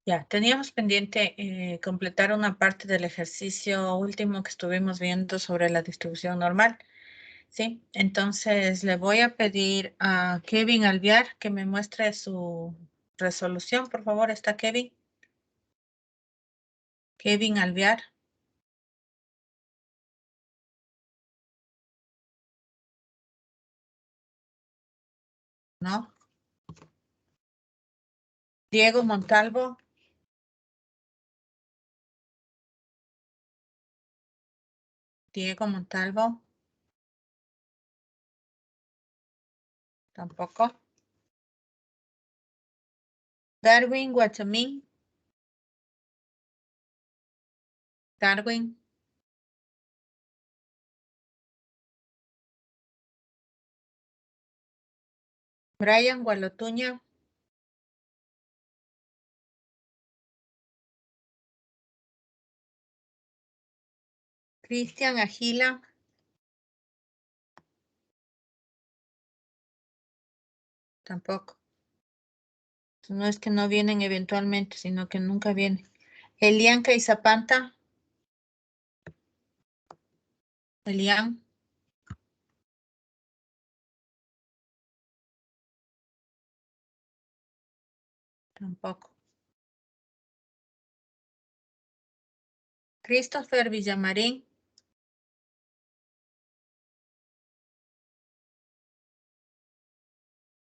Ya, teníamos pendiente completar una parte del ejercicio último que estuvimos viendo sobre la distribución normal. Sí, entonces le voy a pedir a Kevin Alviar que me muestre su resolución, por favor. ¿Está Kevin? Kevin Alviar. ¿No? Diego Montalvo. Diego Montalvo. Tampoco. Darwin Guachamín. Darwin. Brian Gualotuña. Cristian Agila. Tampoco. No es que no vienen eventualmente, sino que nunca vienen. Elianca y Zapanta. Elian. Tampoco. Christopher Villamarín.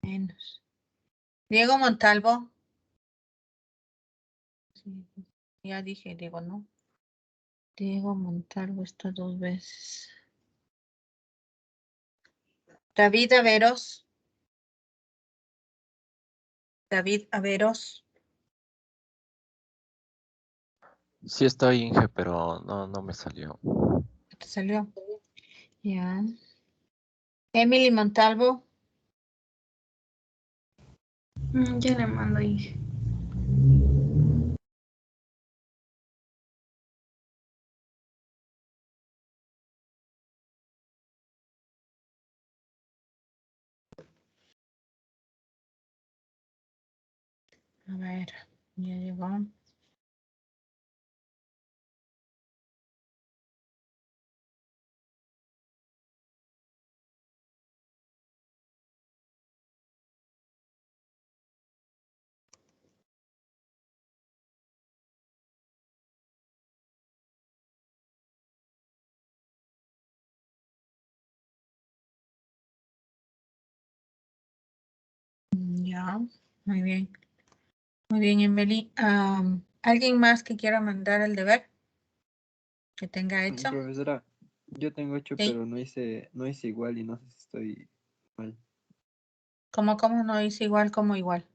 Menos. Diego Montalvo. Sí, ya dije, Diego, ¿no? Diego Montalvo está 2 veces. David Averos. David Averos. Sí estoy, Inge, pero no me salió. ¿Te salió? Ya. Emily Montalvo. Ya le mando, Inge. A ver, ya llegó. Ya, muy bien. Muy bien, Emily. ¿Alguien más que quiera mandar el deber que tenga hecho? Profesora, yo tengo hecho, Sí. pero no hice igual y no sé si estoy mal. ¿Cómo no hice igual como igual?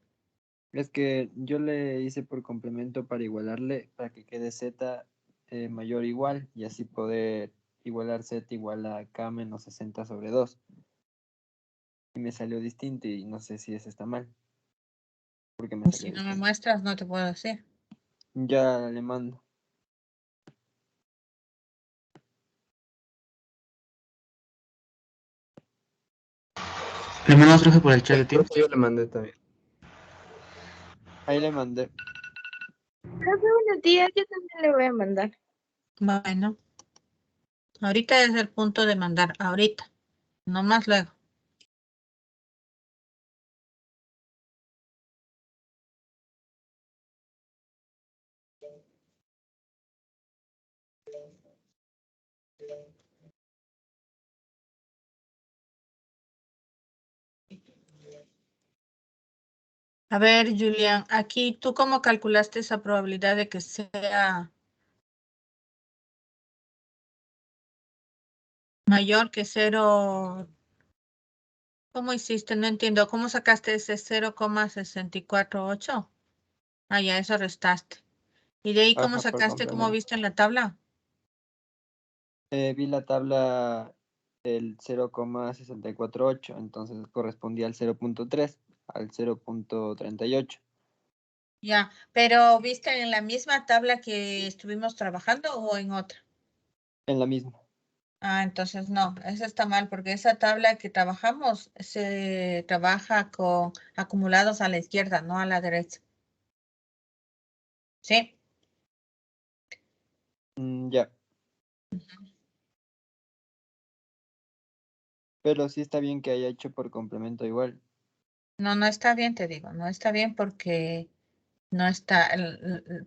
Es que yo le hice por complemento para igualarle, para que quede z mayor o igual, y así poder igualar z igual a k menos 60/2. Y me salió distinto y no sé si eso está mal. Porque me Pues salió si no me distinto. muestras, no te puedo decir. Ya le mando. Le mando profe por el chat de Teams. Yo le mandé también. Ahí le mandé. Profe, buenos días, yo también le voy a mandar. Bueno, ahorita es el punto de mandar, ahorita, no más luego. A ver, Julián, aquí, ¿tú cómo calculaste esa probabilidad de que sea mayor que 0? ¿Cómo hiciste? No entiendo. ¿Cómo sacaste ese 0,648? Ah, ya, eso restaste. ¿Y de ahí cómo Ajá, por sacaste? ¿Cómo complemento. viste en la tabla? Vi la tabla del 0,648, entonces correspondía al 0.3, al 0.38. Ya, pero ¿viste en la misma tabla que estuvimos trabajando o en otra? En la misma. Ah, entonces no, eso está mal porque esa tabla que trabajamos se trabaja con acumulados a la izquierda, no a la derecha. ¿Sí? Ya. Pero sí está bien que haya hecho por complemento igual. No, no está bien, te digo. No está bien porque no está.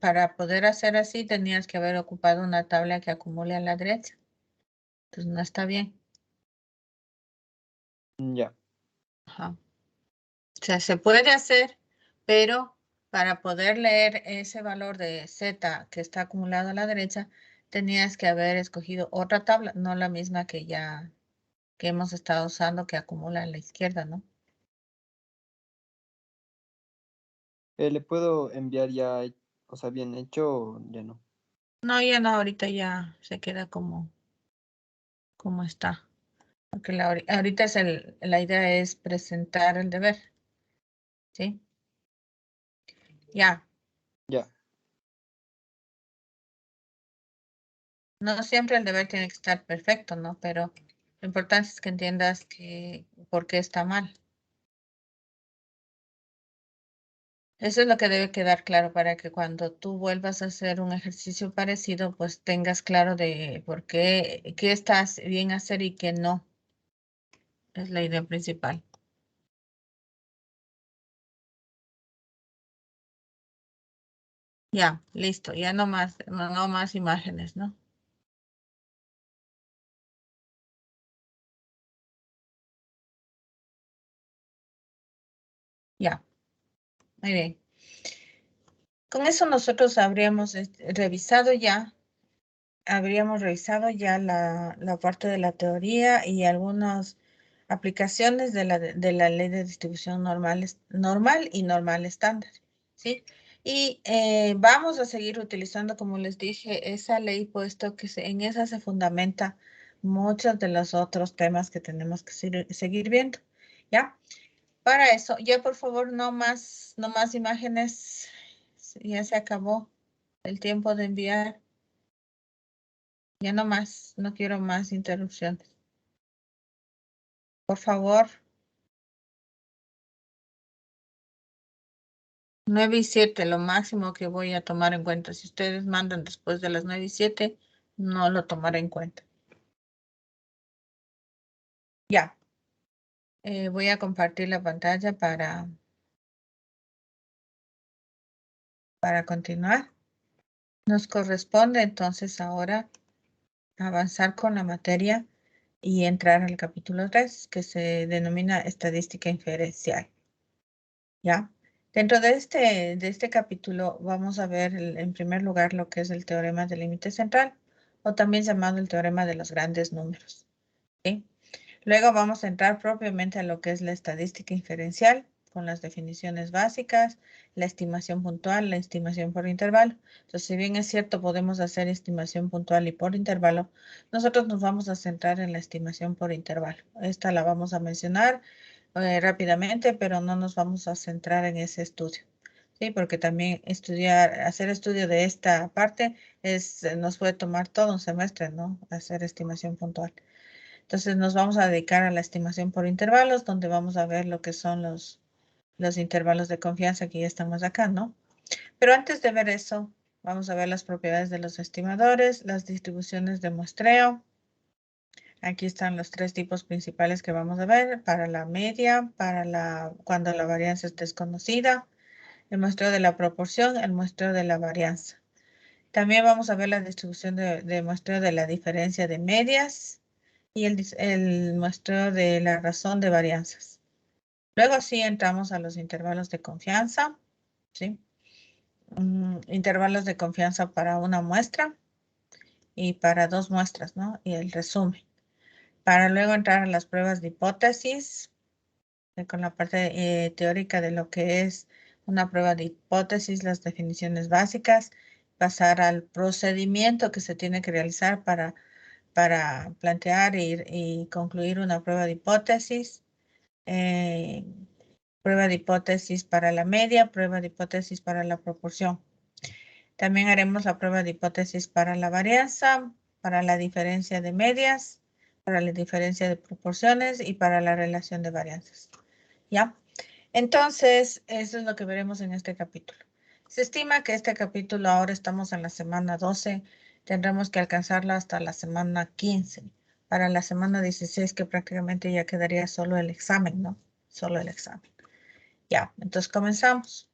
Para poder hacer así tenías que haber ocupado una tabla que acumule a la derecha. Entonces no está bien. Ya. Ajá. O sea, se puede hacer, pero para poder leer ese valor de Z que está acumulado a la derecha, tenías que haber escogido otra tabla, no la misma que hemos estado usando que acumula a la izquierda, ¿no? ¿Le puedo enviar ya, o sea, bien hecho o ya no? No, ya no, ahorita ya se queda como está. Porque ahorita la idea es presentar el deber, ¿sí? Ya. Ya. No siempre el deber tiene que estar perfecto, ¿no? Pero lo importante es que entiendas por qué está mal. Eso es lo que debe quedar claro para que cuando tú vuelvas a hacer un ejercicio parecido, pues tengas claro de qué estás bien hacer y qué no. Es la idea principal. Ya, listo. Ya no más, no más imágenes, ¿no? Ya, muy bien. Con eso nosotros habríamos revisado ya la parte de la teoría y algunas aplicaciones de la ley de distribución normal y normal estándar, ¿sí? Y vamos a seguir utilizando, como les dije, esa ley, puesto que en esa se fundamenta muchos de los otros temas que tenemos que seguir viendo, ¿ya? Para eso, ya por favor, no más imágenes. Ya se acabó el tiempo de enviar. Ya no más, no quiero más interrupciones. Por favor. 9:07, lo máximo que voy a tomar en cuenta. Si ustedes mandan después de las 9:07, no lo tomaré en cuenta. Ya. Voy a compartir la pantalla para continuar. Nos corresponde entonces ahora avanzar con la materia y entrar al capítulo 3, que se denomina estadística inferencial. ¿Ya? Dentro de este capítulo vamos a ver en primer lugar lo que es el teorema del límite central, o también llamado el teorema de los grandes números, ¿sí? Luego vamos a entrar propiamente a lo que es la estadística inferencial, con las definiciones básicas, la estimación puntual, la estimación por intervalo. Entonces, si bien es cierto, podemos hacer estimación puntual y por intervalo, nosotros nos vamos a centrar en la estimación por intervalo. Esta la vamos a mencionar rápidamente, pero no nos vamos a centrar en ese estudio. Sí, porque también hacer estudio de esta parte nos puede tomar todo un semestre, ¿no? Hacer estimación puntual. Entonces nos vamos a dedicar a la estimación por intervalos, donde vamos a ver lo que son los intervalos de confianza que ya estamos acá, ¿no? Pero antes de ver eso, vamos a ver las propiedades de los estimadores, las distribuciones de muestreo. Aquí están los tres tipos principales que vamos a ver: para la media, cuando la varianza es desconocida, el muestreo de la proporción, el muestreo de la varianza. También vamos a ver la distribución de muestreo de la diferencia de medias y el muestreo de la razón de varianzas. Luego sí entramos a los intervalos de confianza, ¿sí? Intervalos de confianza para una muestra y para dos muestras, ¿no? Y el resumen. Para luego entrar a las pruebas de hipótesis, con la parte teórica de lo que es una prueba de hipótesis, las definiciones básicas, pasar al procedimiento que se tiene que realizar para plantear y concluir una prueba de hipótesis, prueba de hipótesis para la media, prueba de hipótesis para la proporción. También haremos la prueba de hipótesis para la varianza, para la diferencia de medias, para la diferencia de proporciones y para la relación de varianzas. ¿Ya? Entonces, eso es lo que veremos en este capítulo. Se estima que este capítulo, ahora estamos en la semana 12, tendremos que alcanzarlo hasta la semana 15. Para la semana 16, que prácticamente ya quedaría solo el examen, ¿no? Solo el examen. Ya, entonces comenzamos.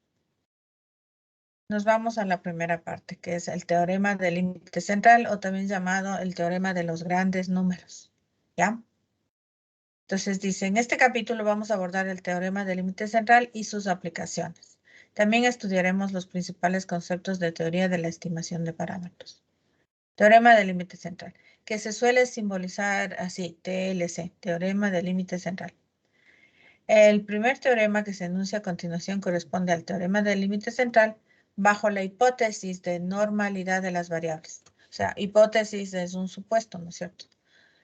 Nos vamos a la primera parte, que es el teorema del límite central, o también llamado el teorema de los grandes números. ¿Ya? Entonces dice, en este capítulo vamos a abordar el teorema del límite central y sus aplicaciones. También estudiaremos los principales conceptos de teoría de la estimación de parámetros. Teorema del límite central, que se suele simbolizar así, TLC, teorema del límite central. El primer teorema que se enuncia a continuación corresponde al teorema del límite central bajo la hipótesis de normalidad de las variables. O sea, hipótesis es un supuesto, ¿no es cierto?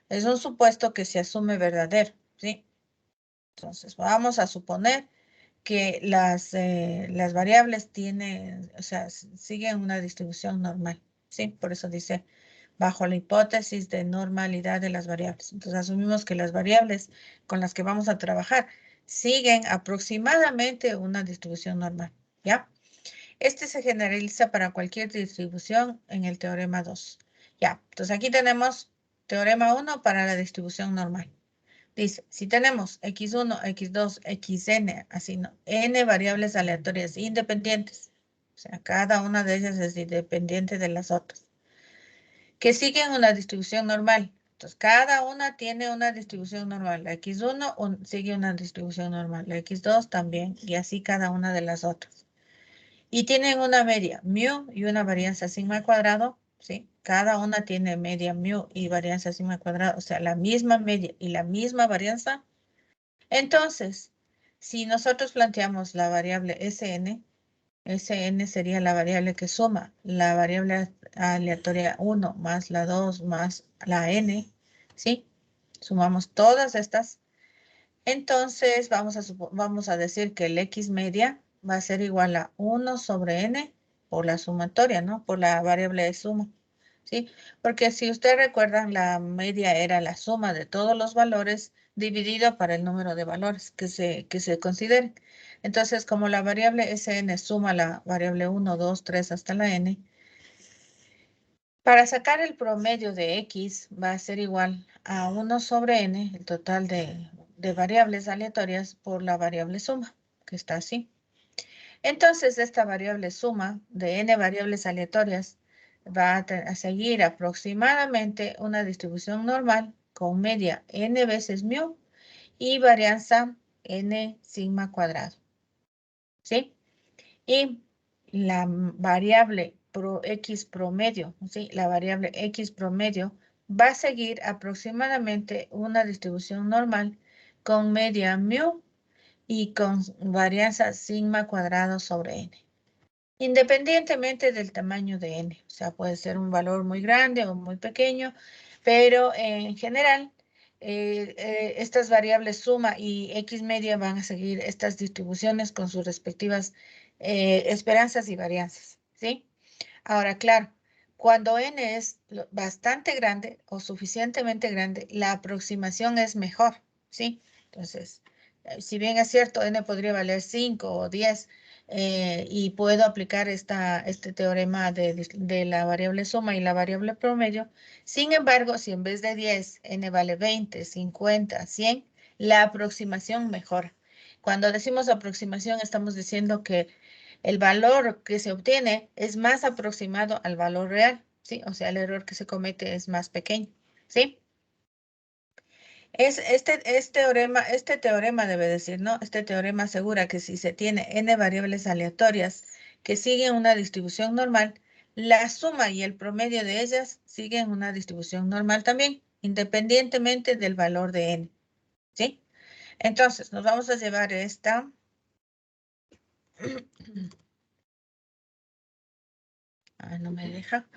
Es un supuesto que se asume verdadero, ¿sí? Entonces, vamos a suponer que las variables tienen, o sea, siguen una distribución normal, ¿sí? Por eso dice, bajo la hipótesis de normalidad de las variables. Entonces, asumimos que las variables con las que vamos a trabajar siguen aproximadamente una distribución normal, ¿ya? Este se generaliza para cualquier distribución en el teorema 2. Ya, entonces aquí tenemos teorema 1 para la distribución normal. Dice, si tenemos x1, x2, xn, así no, n variables aleatorias independientes, o sea, cada una de ellas es independiente de las otras, que siguen una distribución normal. Entonces, cada una tiene una distribución normal. La x1 sigue una distribución normal, la x2 también, y así cada una de las otras. Y tienen una media mu y una varianza sigma al cuadrado, ¿sí? Cada una tiene media mu y varianza sigma al cuadrado, o sea, la misma media y la misma varianza. Entonces, si nosotros planteamos la variable Sn, Sn sería la variable que suma la variable aleatoria 1 más la 2 más la n, ¿sí? Sumamos todas estas. Entonces, vamos a decir que el x media va a ser igual a 1 sobre n por la sumatoria, ¿no? Por la variable de suma, ¿sí? Porque si ustedes recuerdan, la media era la suma de todos los valores dividido para el número de valores que se consideren. Entonces, como la variable Sn suma la variable 1, 2, 3 hasta la n, para sacar el promedio de x va a ser igual a 1 sobre n, el total de variables aleatorias por la variable suma, que está así. Entonces, esta variable suma de n variables aleatorias va a seguir aproximadamente una distribución normal con media n veces mu y varianza n sigma cuadrado, ¿sí? Y la variable x promedio, ¿sí? La variable x promedio va a seguir aproximadamente una distribución normal con media mu y con varianza sigma cuadrado sobre n. Independientemente del tamaño de n, o sea, puede ser un valor muy grande o muy pequeño, pero en general, estas variables suma y x media van a seguir estas distribuciones con sus respectivas esperanzas y varianzas, ¿sí? Ahora, claro, cuando n es bastante grande o suficientemente grande, la aproximación es mejor, ¿sí? Entonces, si bien es cierto, n podría valer 5 o 10, y puedo aplicar este teorema de la variable suma y la variable promedio. Sin embargo, si en vez de 10, n vale 20, 50, 100, la aproximación mejora. Cuando decimos aproximación, estamos diciendo que el valor que se obtiene es más aproximado al valor real, ¿sí? O sea, el error que se comete es más pequeño, ¿sí? Este teorema debe decir, ¿no? Este teorema asegura que si se tiene n variables aleatorias que siguen una distribución normal, la suma y el promedio de ellas siguen una distribución normal también, independientemente del valor de n, ¿sí? Entonces, nos vamos a llevar esta. Ah, no me deja.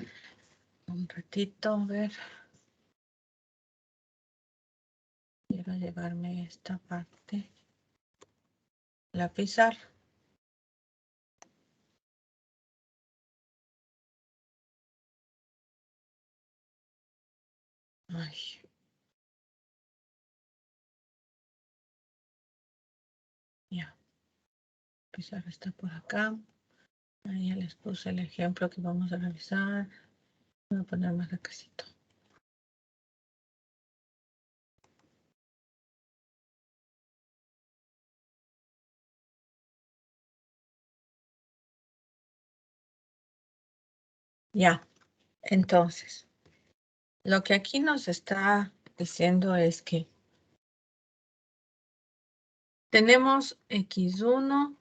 Un ratito, a ver. Quiero llevarme esta parte. La pizarra. Ay. Ya. La pizarra está por acá. Ahí ya les puse el ejemplo que vamos a realizar. Voy a poner más acásito. Ya, entonces, lo que aquí nos está diciendo es que tenemos x1,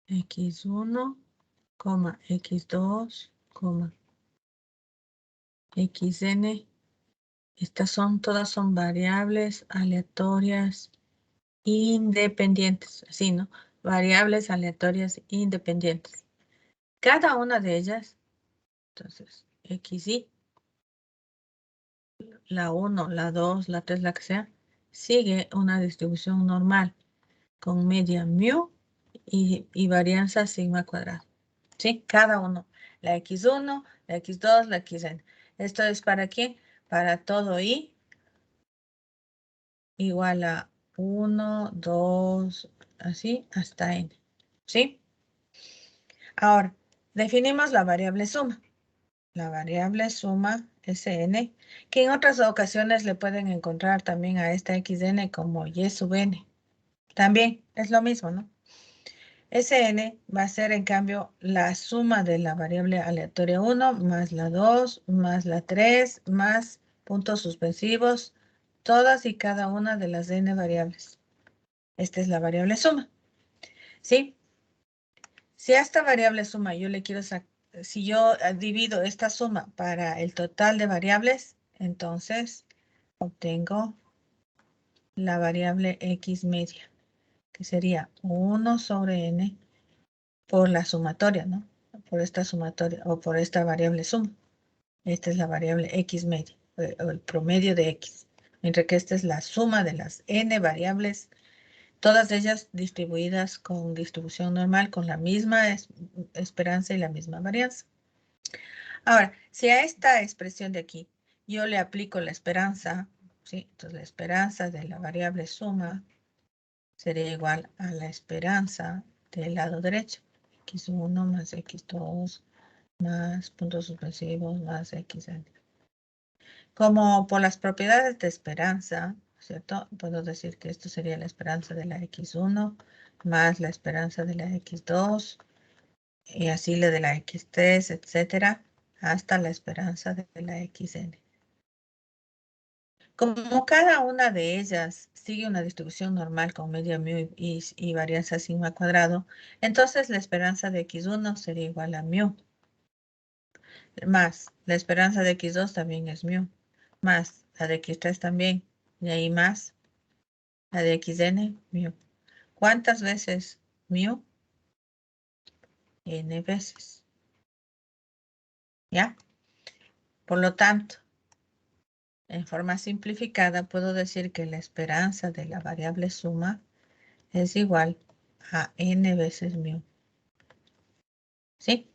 x1, x2, xn. Estas todas son variables aleatorias independientes, así, ¿no? Variables aleatorias independientes. Cada una de ellas, entonces, xy, la 1, la 2, la 3, la que sea, sigue una distribución normal con media mu y varianza sigma cuadrada. ¿Sí? Cada uno. La x1, la x2, la xn. ¿Esto es para qué? Para todo i igual a 1, 2, así hasta n. ¿Sí? Ahora, definimos la variable suma. La variable suma Sn, que en otras ocasiones le pueden encontrar también a esta xn como y sub n. También es lo mismo, ¿no? Sn va a ser en cambio la suma de la variable aleatoria 1 más la 2 más la 3 más puntos suspensivos, todas y cada una de las n variables. Esta es la variable suma. ¿Sí? Si a esta variable suma yo le quiero sacar, si yo divido esta suma para el total de variables, entonces obtengo la variable x media, que sería 1 sobre n por la sumatoria, ¿no? Por esta sumatoria o por esta variable suma. Esta es la variable x media, o el promedio de x. Mientras que esta es la suma de las n variables, todas ellas distribuidas con distribución normal, con la misma esperanza y la misma varianza. Ahora, si a esta expresión de aquí yo le aplico la esperanza, ¿sí? Entonces la esperanza de la variable suma sería igual a la esperanza del lado derecho. x1 más x2 más puntos suspensivos más xn. Como por las propiedades de esperanza, ¿cierto? Puedo decir que esto sería la esperanza de la x1 más la esperanza de la x2 y así la de la x3, etcétera, hasta la esperanza de la xn. Como cada una de ellas sigue una distribución normal con media mu y varianza sigma cuadrado, entonces la esperanza de x1 sería igual a mu, más la esperanza de x2 también es mu, más la de x3 también, y ahí más la de xn, mu. ¿Cuántas veces mu? N veces. ¿Ya? Por lo tanto, en forma simplificada, puedo decir que la esperanza de la variable suma es igual a n veces mu. ¿Sí?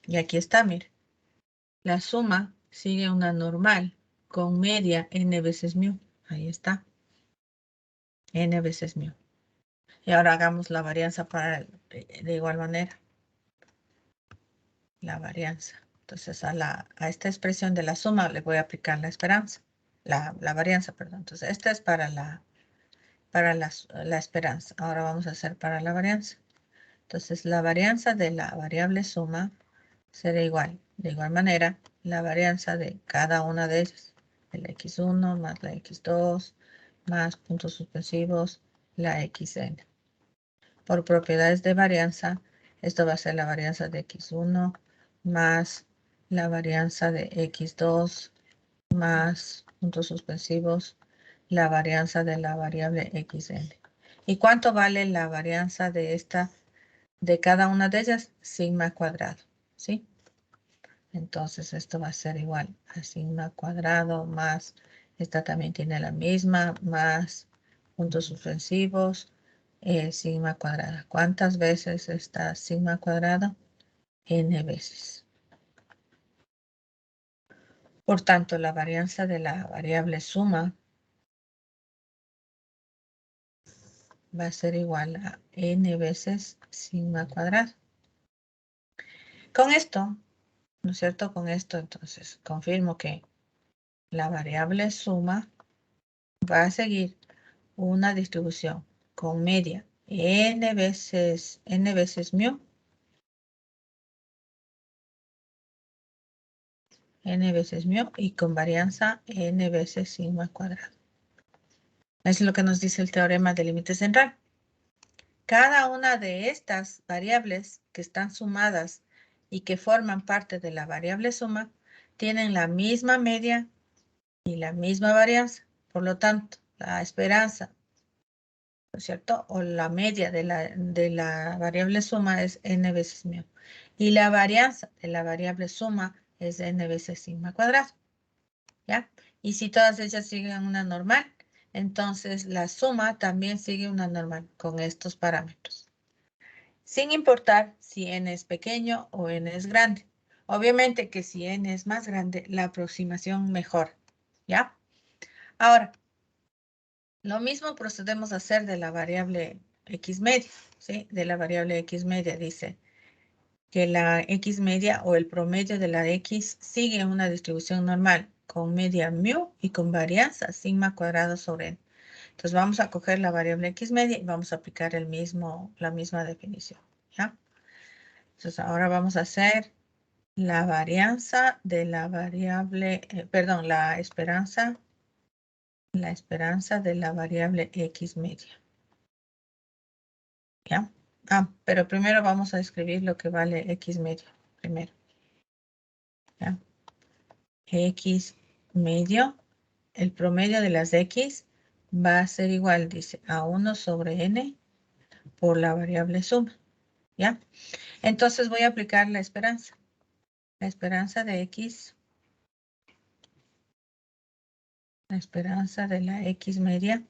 Y aquí está, mire. La suma sigue una normal con media n veces mu. Ahí está. N veces mu. Y ahora hagamos la varianza de igual manera. La varianza. Entonces a esta expresión de la suma le voy a aplicar la esperanza. La varianza, perdón. Entonces esta es para la esperanza. Ahora vamos a hacer para la varianza. Entonces la varianza de la variable suma será igual. De igual manera, la varianza de cada una de ellas. El x1 más la x2 más puntos suspensivos, la xn. Por propiedades de varianza, esto va a ser la varianza de x1 más la varianza de x2 más puntos suspensivos, la varianza de la variable xn. ¿Y cuánto vale la varianza de cada una de ellas? Sigma cuadrado, ¿sí? Entonces esto va a ser igual a sigma cuadrado más, esta también tiene la misma, más puntos suspensivos, sigma cuadrada. ¿Cuántas veces está sigma cuadrado? N veces. Por tanto, la varianza de la variable suma va a ser igual a n veces sigma cuadrado. Con esto, ¿no es cierto? Con esto, entonces, confirmo que la variable suma va a seguir una distribución con media n veces mu, n veces mu y con varianza n veces sigma cuadrado. Es lo que nos dice el teorema del límite central. Cada una de estas variables que están sumadas y que forman parte de la variable suma tienen la misma media y la misma varianza. Por lo tanto, la esperanza, ¿no es cierto? O la media de la variable suma es n veces mu. Y la varianza de la variable suma es n veces sigma cuadrado. ¿Ya? Y si todas ellas siguen una normal, entonces la suma también sigue una normal con estos parámetros. Sin importar si n es pequeño o n es grande. Obviamente que si n es más grande, la aproximación mejora. ¿Ya? Ahora, lo mismo procedemos a hacer de la variable x media. ¿Sí? De la variable x media dice que la x media o el promedio de la x sigue una distribución normal con media mu y con varianza sigma cuadrado sobre n. Entonces vamos a coger la variable x media y vamos a aplicar la misma definición. ¿Ya? Entonces ahora vamos a hacer la varianza de la variable, la esperanza de la variable x media. ¿Ya? Pero primero vamos a escribir lo que vale x medio. Primero. ¿Ya? X medio, el promedio de las x va a ser igual, dice, a 1 sobre n por la variable suma. ¿Ya? Entonces voy a aplicar la esperanza. La esperanza de x, la esperanza de la x media,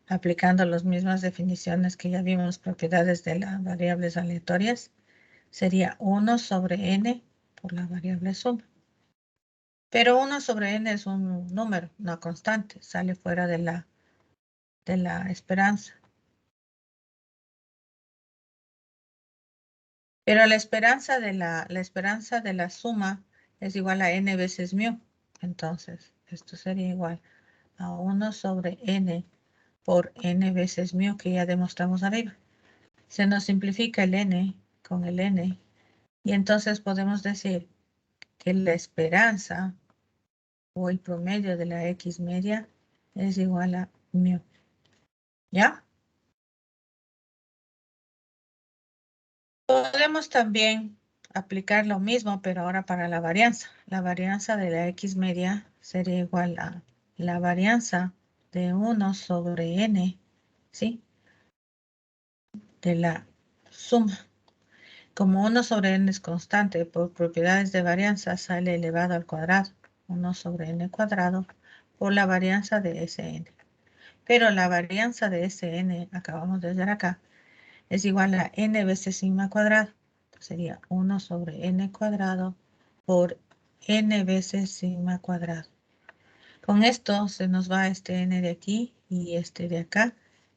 aplicando las mismas definiciones que ya vimos, propiedades de las variables aleatorias, sería 1 sobre n por la variable suma. Pero 1 sobre n es un número, una constante, sale fuera de la esperanza. Pero la esperanza de la suma es igual a n veces mu. Entonces, esto sería igual a 1 sobre n por n veces mu, que ya demostramos arriba. Se nos simplifica el n con el n. Y entonces podemos decir que la esperanza o el promedio de la x media es igual a mu. ¿Ya? Podemos también aplicar lo mismo, pero ahora para la varianza. La varianza de la x media sería igual a la varianza de 1 sobre n, ¿sí? De la suma. Como 1 sobre n es constante, por propiedades de varianza sale elevado al cuadrado. 1 sobre n cuadrado por la varianza de Sn. Pero la varianza de Sn, acabamos de ver acá, es igual a n veces sigma cuadrado. Sería 1 sobre n cuadrado por n veces sigma cuadrado. Con esto se nos va este n de aquí y este de acá.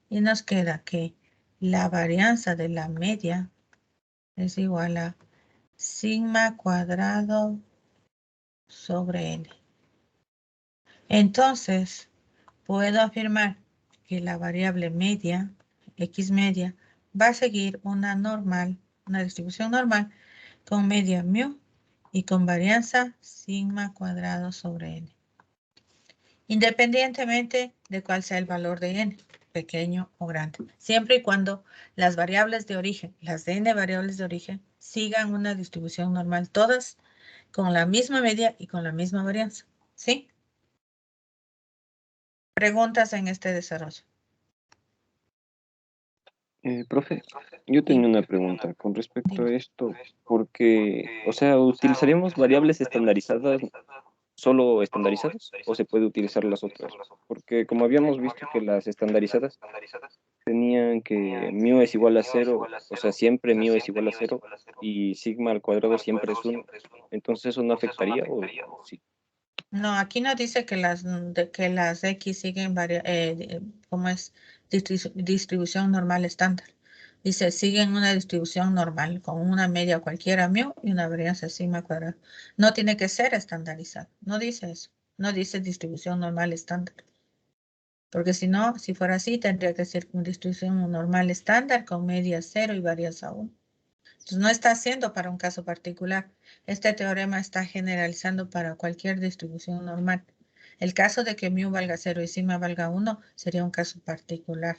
Y nos queda que la varianza de la media es igual a sigma cuadrado sobre n. Entonces, puedo afirmar que la variable media, x media, va a seguir una distribución normal con media mu y con varianza sigma cuadrado sobre n. Independientemente de cuál sea el valor de n, pequeño o grande. Siempre y cuando las variables de origen, las de n variables de origen, sigan una distribución normal, todas con la misma media y con la misma varianza. ¿Sí? Preguntas en este desarrollo. Profe, yo tenía una pregunta con respecto a esto, porque, o sea, ¿utilizaríamos variables estandarizadas, solo estandarizadas, o se puede utilizar las otras? Porque como habíamos visto que las estandarizadas tenían que mu es igual a 0, o sea, siempre mu es igual a 0, y sigma al cuadrado siempre es 1, entonces ¿eso no afectaría o sí? No, aquí no dice que las X siguen distribución normal estándar. Dice, siguen una distribución normal con una media cualquiera mu y una varianza sigma cuadrada. No tiene que ser estandarizado. No dice eso. No dice distribución normal estándar. Porque si no, si fuera así, tendría que ser una distribución normal estándar con media 0 y varianza 1. Entonces, no está haciendo para un caso particular. Este teorema está generalizando para cualquier distribución normal. El caso de que mu valga 0 y sigma valga 1 sería un caso particular.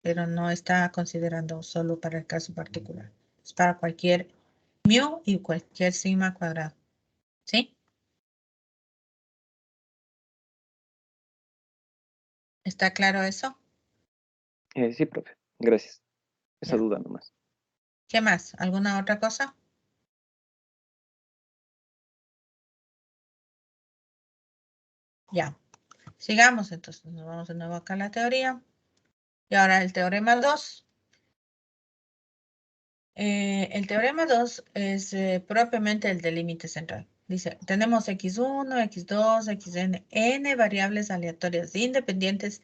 Pero no está considerando solo para el caso particular. Es para cualquier mu y cualquier sigma cuadrado. ¿Sí? ¿Está claro eso? Sí, profe. Gracias. Esa Ya. duda nomás. ¿Qué más? ¿Alguna otra cosa? Ya. Sigamos entonces. Nos vamos de nuevo acá a la teoría. Y ahora el teorema 2. El teorema 2 es propiamente el del límite central. Dice, tenemos x1, x2, xn, n variables aleatorias independientes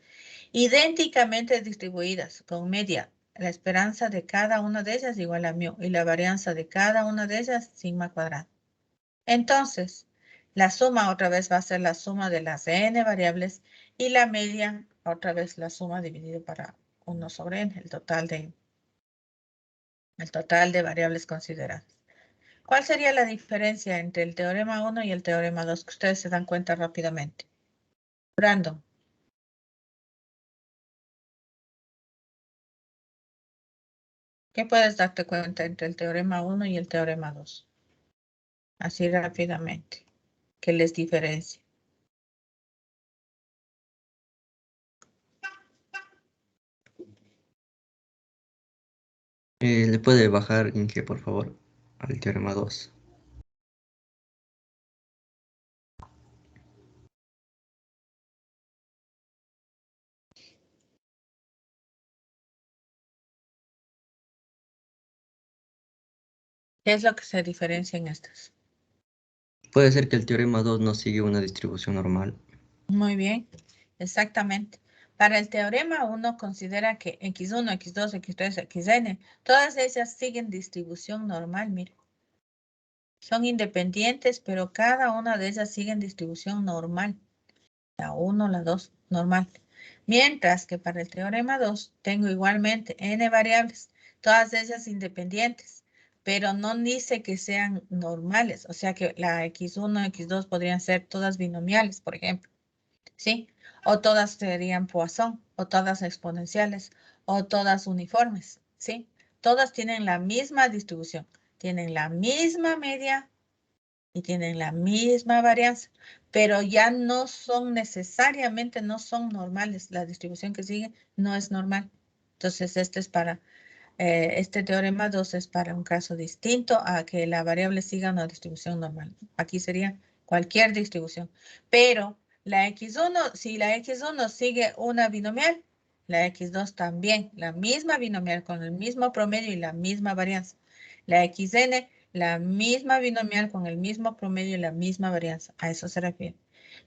idénticamente distribuidas con media. La esperanza de cada una de ellas igual a mu y la varianza de cada una de ellas sigma cuadrado. Entonces, la suma otra vez va a ser la suma de las n variables y la media otra vez la suma dividido para 1 sobre n, el total de variables consideradas. ¿Cuál sería la diferencia entre el teorema 1 y el teorema 2? Que ustedes se dan cuenta rápidamente. Brandon. ¿Qué puedes darte cuenta entre el teorema 1 y el teorema 2? Así rápidamente. ¿Qué les diferencia? ¿Le puede bajar Inge, por favor, al teorema 2? ¿Qué es lo que se diferencia en estas? Puede ser que el teorema 2 no sigue una distribución normal. Muy bien, exactamente. Para el teorema 1 considera que x1, x2, x3, xn, todas ellas siguen distribución normal, mire. Son independientes, pero cada una de ellas sigue en distribución normal. La 1, la 2, normal. Mientras que para el teorema 2 tengo igualmente n variables, todas ellas independientes, pero no dice que sean normales. O sea que la x1, x2 podrían ser todas binomiales, por ejemplo. ¿Sí? O todas serían Poisson, o todas exponenciales, o todas uniformes, ¿sí? Todas tienen la misma distribución, tienen la misma media y tienen la misma varianza, pero ya no son necesariamente, no son normales. La distribución que sigue no es normal. Entonces, este teorema 2 es para un caso distinto a que la variable siga una distribución normal. Aquí sería cualquier distribución. Pero la x1, si la x1 sigue una binomial, la x2 también, la misma binomial con el mismo promedio y la misma varianza. La xn, la misma binomial con el mismo promedio y la misma varianza. A eso se refiere.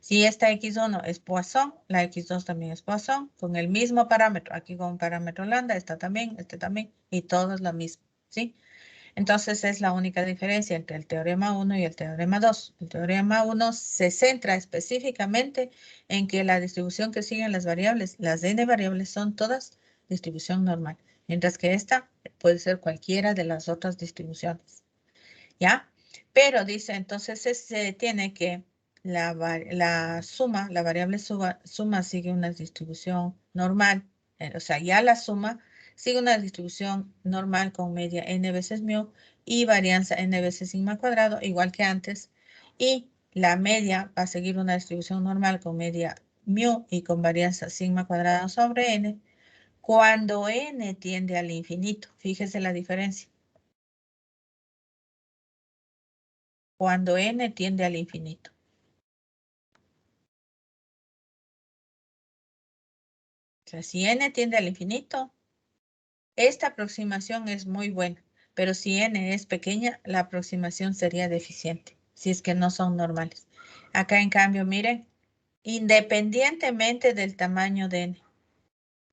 Si esta x1 es Poisson, la x2 también es Poisson, con el mismo parámetro. Aquí con parámetro lambda, esta también, este también, y todo es lo mismo, ¿sí? Entonces es la única diferencia entre el teorema 1 y el teorema 2. El teorema 1 se centra específicamente en que la distribución que siguen las variables, las n variables, son todas distribución normal, mientras que esta puede ser cualquiera de las otras distribuciones, ¿ya? Pero dice, entonces se tiene que la suma, la variable suma sigue una distribución normal, o sea, ya la suma sigue una distribución normal con media n veces mu y varianza n veces sigma cuadrado, igual que antes, y la media va a seguir una distribución normal con media mu y con varianza sigma cuadrado sobre n, cuando n tiende al infinito. Fíjese la diferencia. Cuando n tiende al infinito. O sea, si n tiende al infinito, esta aproximación es muy buena, pero si n es pequeña, la aproximación sería deficiente, si es que no son normales. Acá, en cambio, miren, independientemente del tamaño de n,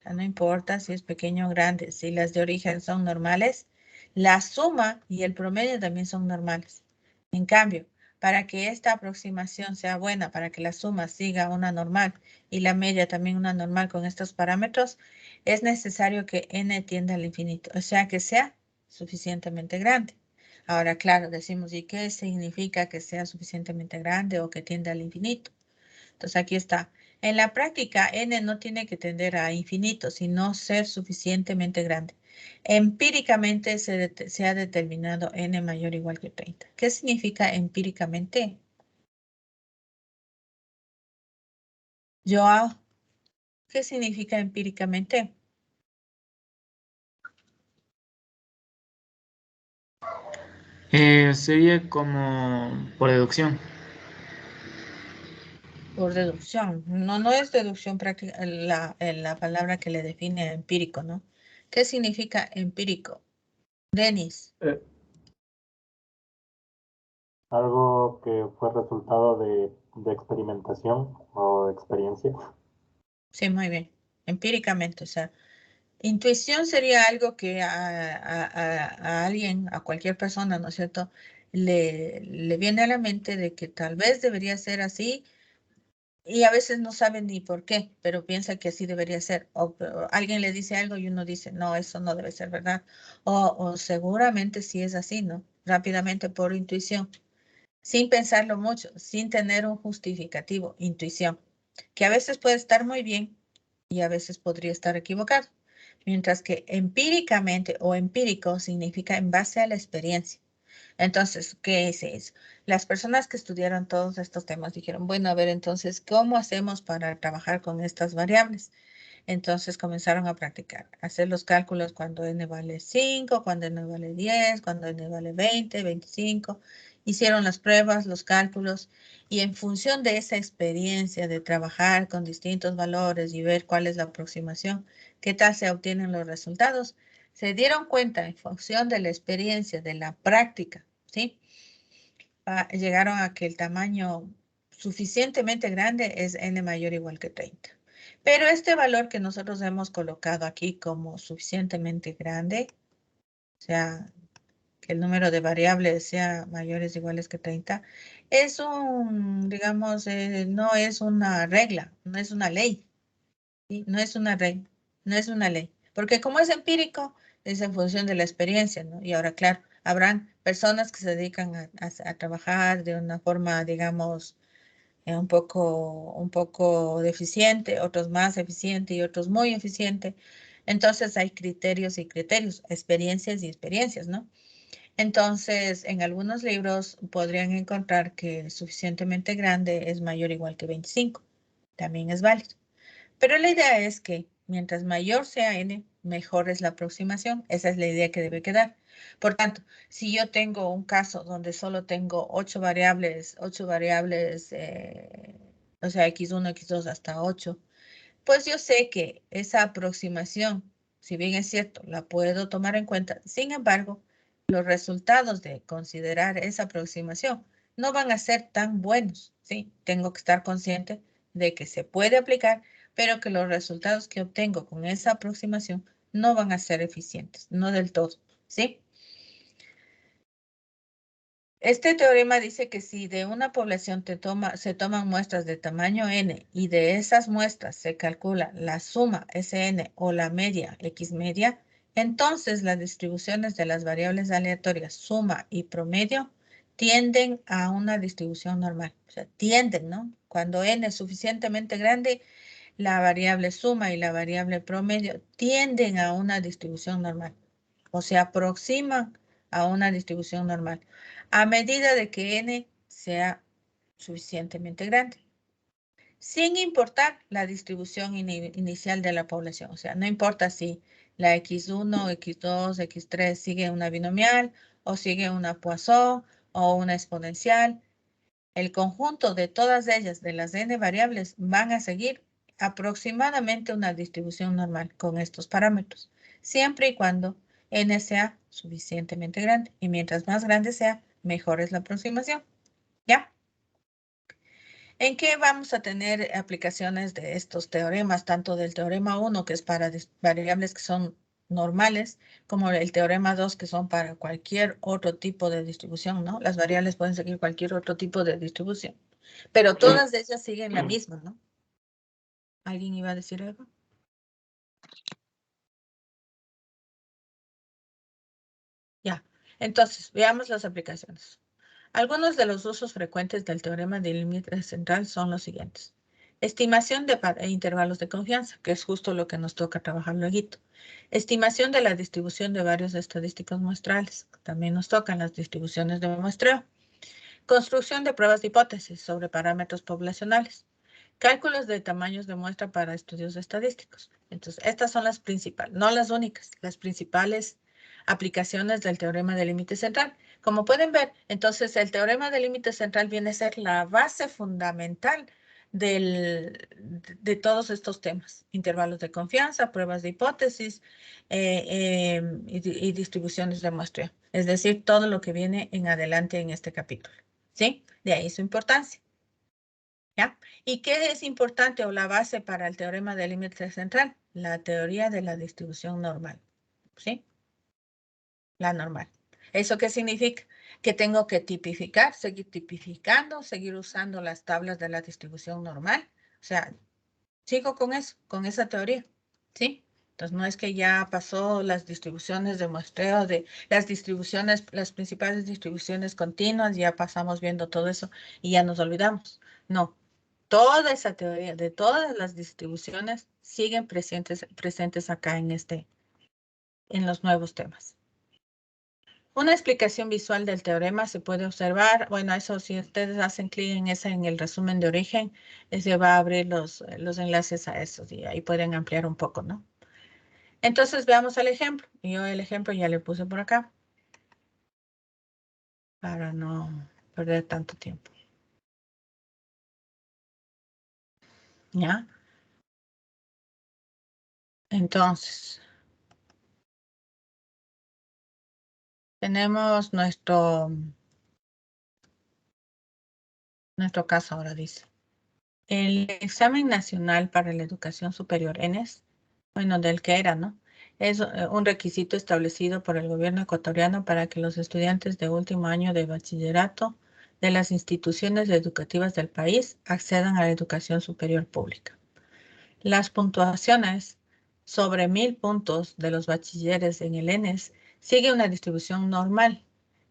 O sea, no importa si es pequeño o grande, si las de origen son normales, la suma y el promedio también son normales. En cambio, para que esta aproximación sea buena, para que la suma siga una normal y la media también una normal con estos parámetros, es necesario que n tienda al infinito, o sea, que sea suficientemente grande. Ahora, claro, decimos, ¿y qué significa que sea suficientemente grande o que tienda al infinito? Entonces, aquí está. En la práctica, n no tiene que tender a infinito, sino ser suficientemente grande. Empíricamente se ha determinado n mayor o igual que 30. ¿Qué significa empíricamente? Joao, ¿qué significa empíricamente? Sería como por deducción. Por deducción. No, no es deducción práctica la palabra que le define a empírico, ¿no? ¿Qué significa empírico? Denis. Algo que fue resultado de experimentación o experiencia. Sí, muy bien. Empíricamente, o sea, intuición sería algo que a alguien, a cualquier persona, ¿no es cierto?, le viene a la mente de que tal vez debería ser así y a veces no sabe ni por qué, pero piensa que así debería ser. O alguien le dice algo y uno dice, no, eso no debe ser verdad. O seguramente sí es así, ¿no? Rápidamente por intuición, sin pensarlo mucho, sin tener un justificativo, intuición, que a veces puede estar muy bien y a veces podría estar equivocado. Mientras que empíricamente o empírico significa en base a la experiencia. Entonces, ¿qué es eso? Las personas que estudiaron todos estos temas dijeron, bueno, a ver, entonces, ¿cómo hacemos para trabajar con estas variables? Entonces comenzaron a practicar, hacer los cálculos cuando n vale 5, cuando n vale 10, cuando n vale 20, 25. Hicieron las pruebas, los cálculos, y en función de esa experiencia de trabajar con distintos valores y ver cuál es la aproximación, qué tal se obtienen los resultados, se dieron cuenta en función de la experiencia, de la práctica, ¿sí? Llegaron a que el tamaño suficientemente grande es n mayor o igual que 30. Pero este valor que nosotros hemos colocado aquí como suficientemente grande, o sea, que el número de variables sea mayores o iguales que 30, es digamos, no es una regla, no es una ley, ¿sí? No es una regla, no es una ley. Porque como es empírico, es en función de la experiencia, ¿no? Y ahora, claro, habrán personas que se dedican a trabajar de una forma, digamos, un poco deficiente, otros más eficiente y otros muy eficiente. Entonces hay criterios y criterios, experiencias y experiencias, ¿no? Entonces, en algunos libros podrían encontrar que suficientemente grande es mayor o igual que 25. También es válido. Pero la idea es que mientras mayor sea n, mejor es la aproximación. Esa es la idea que debe quedar. Por tanto, si yo tengo un caso donde solo tengo 8 variables, o sea, x1, x2 hasta 8, pues yo sé que esa aproximación, si bien es cierto, la puedo tomar en cuenta. Sin embargo, los resultados de considerar esa aproximación no van a ser tan buenos, ¿sí? Tengo que estar consciente de que se puede aplicar, pero que los resultados que obtengo con esa aproximación no van a ser eficientes, no del todo, ¿sí? Este teorema dice que si de una población se toman muestras de tamaño n y de esas muestras se calcula la suma Sn o la media X media, entonces las distribuciones de las variables aleatorias suma y promedio tienden a una distribución normal. O sea, tienden, ¿no? Cuando n es suficientemente grande, la variable suma y la variable promedio tienden a una distribución normal. O se aproximan a una distribución normal a medida de que n sea suficientemente grande, sin importar la distribución inicial de la población. O sea, no importa si la x1, x2, x3 sigue una binomial o sigue una Poisson o una exponencial. El conjunto de todas ellas, de las n variables, van a seguir aproximadamente una distribución normal con estos parámetros, siempre y cuando n sea suficientemente grande. Y mientras más grande sea, mejor es la aproximación. ¿Ya? ¿En qué vamos a tener aplicaciones de estos teoremas, tanto del teorema 1, que es para variables que son normales, como el teorema 2, que son para cualquier otro tipo de distribución, ¿no? Las variables pueden seguir cualquier otro tipo de distribución, pero todas ellas siguen la misma, ¿no? ¿Alguien iba a decir algo? Ya, entonces, veamos las aplicaciones. Algunos de los usos frecuentes del teorema del límite central son los siguientes. Estimación de intervalos de confianza, que es justo lo que nos toca trabajar luego. Estimación de la distribución de varios estadísticos muestrales. También nos tocan las distribuciones de muestreo. Construcción de pruebas de hipótesis sobre parámetros poblacionales. Cálculos de tamaños de muestra para estudios estadísticos. Entonces, estas son las principales, no las únicas, las principales aplicaciones del teorema del límite central. Como pueden ver, entonces el teorema del límite central viene a ser la base fundamental de todos estos temas. Intervalos de confianza, pruebas de hipótesis y distribuciones de muestreo. Es decir, todo lo que viene en adelante en este capítulo. ¿Sí? De ahí su importancia. ¿Ya? ¿Y qué es importante o la base para el teorema del límite central? La teoría de la distribución normal. ¿Sí? La normal. ¿Eso qué significa? Que tengo que tipificar, seguir tipificando, seguir usando las tablas de la distribución normal. O sea, sigo con eso, con esa teoría. ¿Sí? Entonces, no es que ya pasó las distribuciones de muestreo, de las distribuciones, las principales distribuciones continuas, ya pasamos viendo todo eso y ya nos olvidamos. No. Toda esa teoría de todas las distribuciones siguen presentes acá en los nuevos temas. Una explicación visual del teorema se puede observar. Bueno, eso si ustedes hacen clic en el resumen de origen, se va a abrir los enlaces a eso y ahí pueden ampliar un poco, ¿no? Entonces veamos el ejemplo. Yo el ejemplo ya le puse por acá para no perder tanto tiempo. ¿Ya? Entonces, tenemos nuestro caso ahora, dice. El examen nacional para la educación superior, ENES, bueno, del que era, ¿no? Es un requisito establecido por el gobierno ecuatoriano para que los estudiantes de último año de bachillerato de las instituciones educativas del país accedan a la educación superior pública. Las puntuaciones sobre 1000 puntos de los bachilleres en el ENES sigue una distribución normal,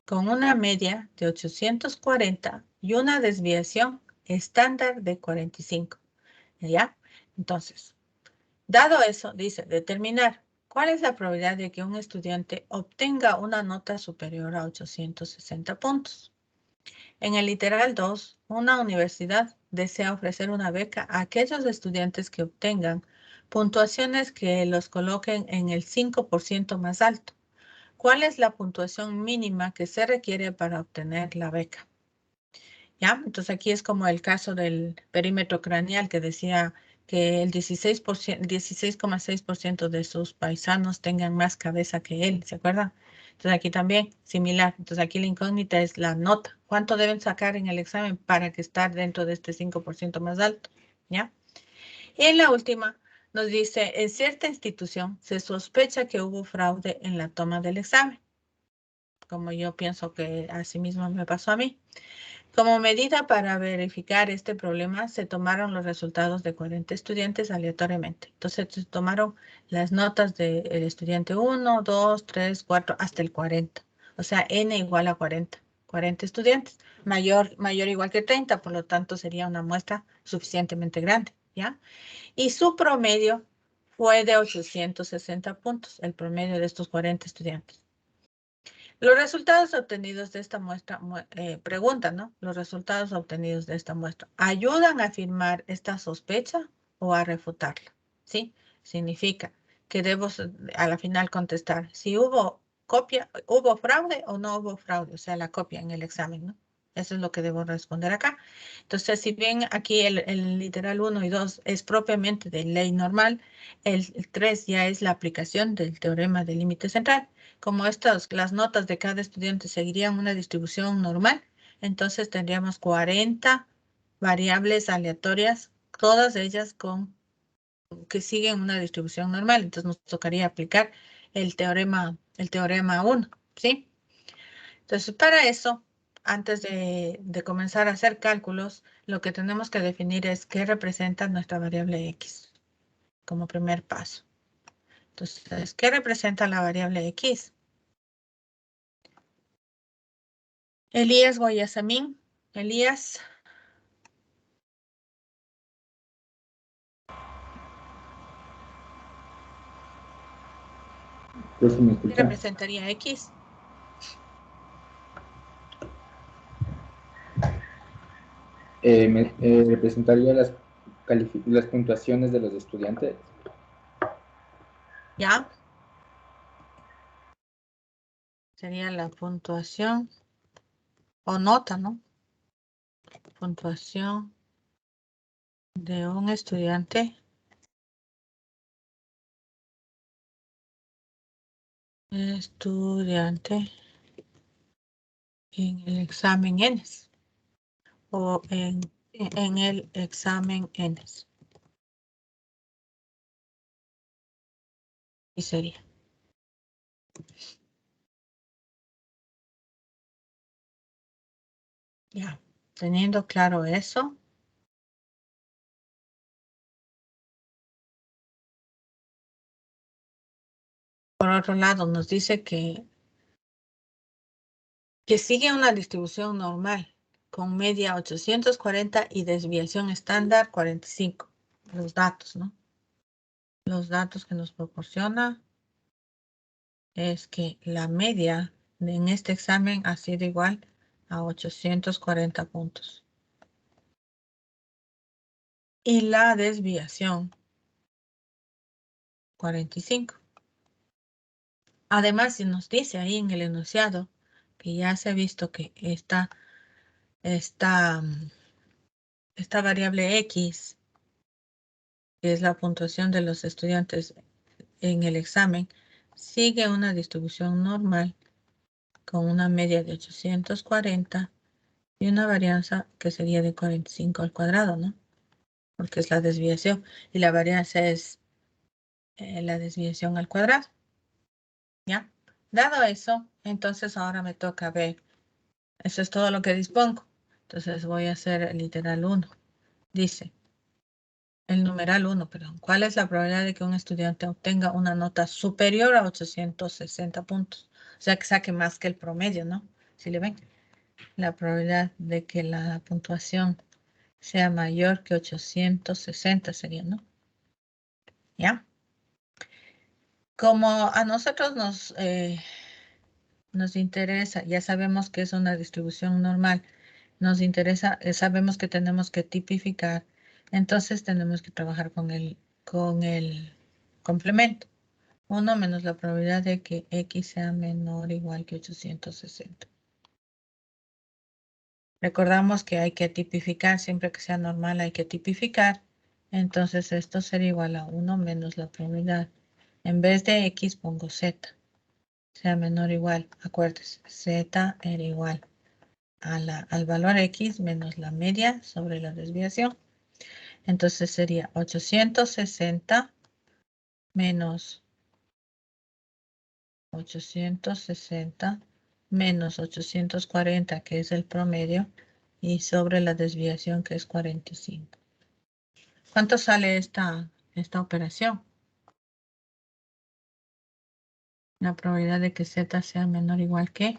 con una media de 840 y una desviación estándar de 45. ¿Ya? Entonces, dado eso, dice, determinar cuál es la probabilidad de que un estudiante obtenga una nota superior a 860 puntos. En el literal 2, una universidad desea ofrecer una beca a aquellos estudiantes que obtengan puntuaciones que los coloquen en el 5% más alto. ¿Cuál es la puntuación mínima que se requiere para obtener la beca? ¿Ya? Entonces aquí es como el caso del perímetro craneal que decía que el 16,6% de sus paisanos tengan más cabeza que él, ¿se acuerdan? Entonces aquí también similar. Entonces aquí la incógnita es la nota. ¿Cuánto deben sacar en el examen para que estar dentro de este 5% más alto? ¿Ya? Y en la última nos dice, en cierta institución se sospecha que hubo fraude en la toma del examen. Como yo pienso que así mismo me pasó a mí. Como medida para verificar este problema, se tomaron los resultados de 40 estudiantes aleatoriamente. Entonces, se tomaron las notas del estudiante 1, 2, 3, 4, hasta el 40. O sea, n igual a 40. 40 estudiantes. Mayor igual que 30, por lo tanto, sería una muestra suficientemente grande, ¿ya? Y su promedio fue de 860 puntos, el promedio de estos 40 estudiantes. Los resultados obtenidos de esta muestra, pregunta, ¿no? Los resultados obtenidos de esta muestra, ¿ayudan a afirmar esta sospecha o a refutarla? ¿Sí? Significa que debo a la final contestar si hubo copia, hubo fraude o no hubo fraude, o sea, la copia en el examen, ¿no? Eso es lo que debo responder acá. Entonces, si bien aquí el literal 1 y 2 es propiamente de ley normal, el 3 ya es la aplicación del teorema del límite central. Como las notas de cada estudiante seguirían una distribución normal, entonces tendríamos 40 variables aleatorias, todas ellas que siguen una distribución normal. Entonces nos tocaría aplicar el teorema 1, ¿sí? Entonces, para eso, antes de comenzar a hacer cálculos, lo que tenemos que definir es qué representa nuestra variable x como primer paso. Entonces, ¿qué representa la variable x? Elías Guayasamín. Elías. Pues, ¿me ¿Qué escucha? representaría x? Representaría las puntuaciones de los estudiantes. ¿Ya? Sería la puntuación o nota, ¿no? Puntuación de un estudiante en el examen ENES o en el examen ENES. Y sería. Ya, teniendo claro eso. Por otro lado, nos dice que sigue una distribución normal con media 840 y desviación estándar 45. Los datos, ¿no? Los datos que nos proporciona es que la media en este examen ha sido igual a 840 puntos. Y la desviación 45. Además, si nos dice ahí en el enunciado que ya se ha visto que esta variable x, que es la puntuación de los estudiantes en el examen, sigue una distribución normal con una media de 840 y una varianza que sería de 45 al cuadrado, ¿no? Porque es la desviación y la varianza es la desviación al cuadrado. ¿Ya? Dado eso, entonces ahora me toca ver. Eso es todo lo que dispongo. Entonces voy a hacer el literal 1. Dice, el numeral 1, perdón. ¿Cuál es la probabilidad de que un estudiante obtenga una nota superior a 860 puntos? O sea, que saque más que el promedio, ¿no? Si le ven. La probabilidad de que la puntuación sea mayor que 860 sería, ¿no? ¿Ya? Como a nosotros nos interesa, ya sabemos que es una distribución normal, nos interesa, sabemos que tenemos que tipificar, entonces tenemos que trabajar con el complemento. 1 menos la probabilidad de que x sea menor o igual que 860. Recordamos que hay que tipificar, siempre que sea normal hay que tipificar. Entonces esto sería igual a 1 menos la probabilidad. En vez de x pongo z. Sea menor o igual, acuérdense, z era igual al valor x menos la media sobre la desviación. Entonces sería 860 menos 860 menos 840, que es el promedio, y sobre la desviación, que es 45. ¿Cuánto sale esta operación? La probabilidad de que z sea menor o igual que...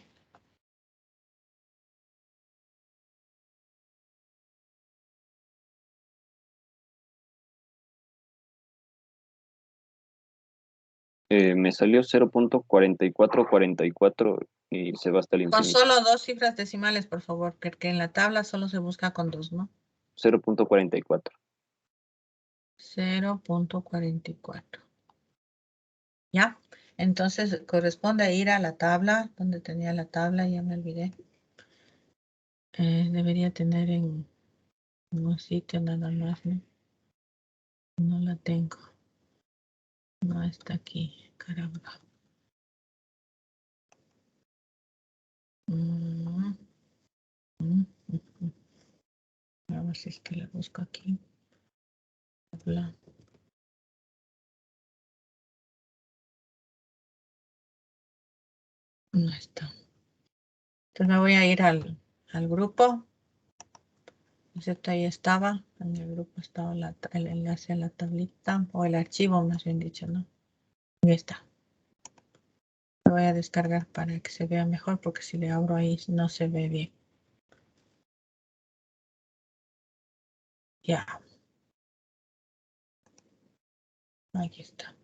Me salió 0.4444 y se va hasta el Con infinito. solo 2 cifras decimales, por favor, porque en la tabla solo se busca con 2, ¿no? 0.44. 0.44. ¿Ya? Entonces corresponde ir a la tabla, donde tenía la tabla, ya me olvidé. Debería tener en un sitio nada más, ¿no? No la tengo. No está aquí, caramba. Vamos si es que la busco aquí. Tabla. No está. Entonces me voy a ir al grupo. ¿Cierto? Ahí estaba. En el grupo estaba el enlace a la tablita. O el archivo, más bien dicho, ¿no? Ahí está. Lo voy a descargar para que se vea mejor. Porque si le abro ahí no se ve bien. Ya. Aquí está.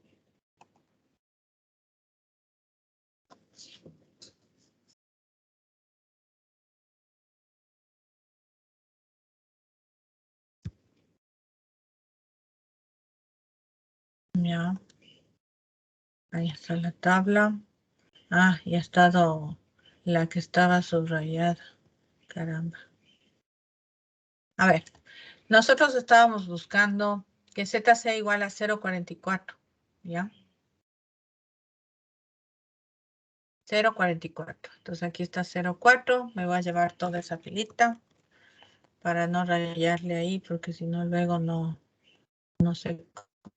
Ya. Ahí está la tabla. Ah, ya ha estado la que estaba subrayada. Caramba. A ver, nosotros estábamos buscando que Z sea igual a 0,44. ¿Ya? 0,44. Entonces aquí está 0,4. Me voy a llevar toda esa filita para no rayarle ahí, porque si no luego no sé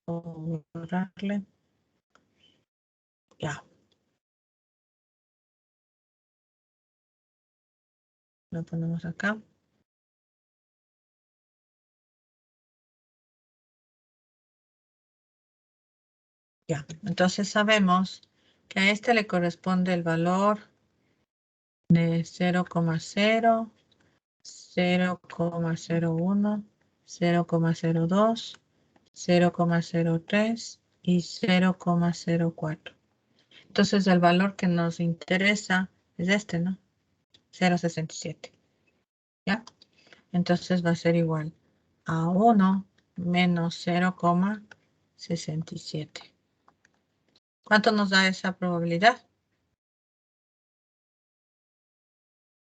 cómo borrarle. Ya. Lo ponemos acá. Ya. Entonces sabemos que a este le corresponde el valor de 0,0, 0,01, 0,02, 0,03 y 0,04. Entonces el valor que nos interesa es este, ¿no? 0,67. ¿Ya? Entonces va a ser igual a 1 menos 0,67. ¿Cuánto nos da esa probabilidad?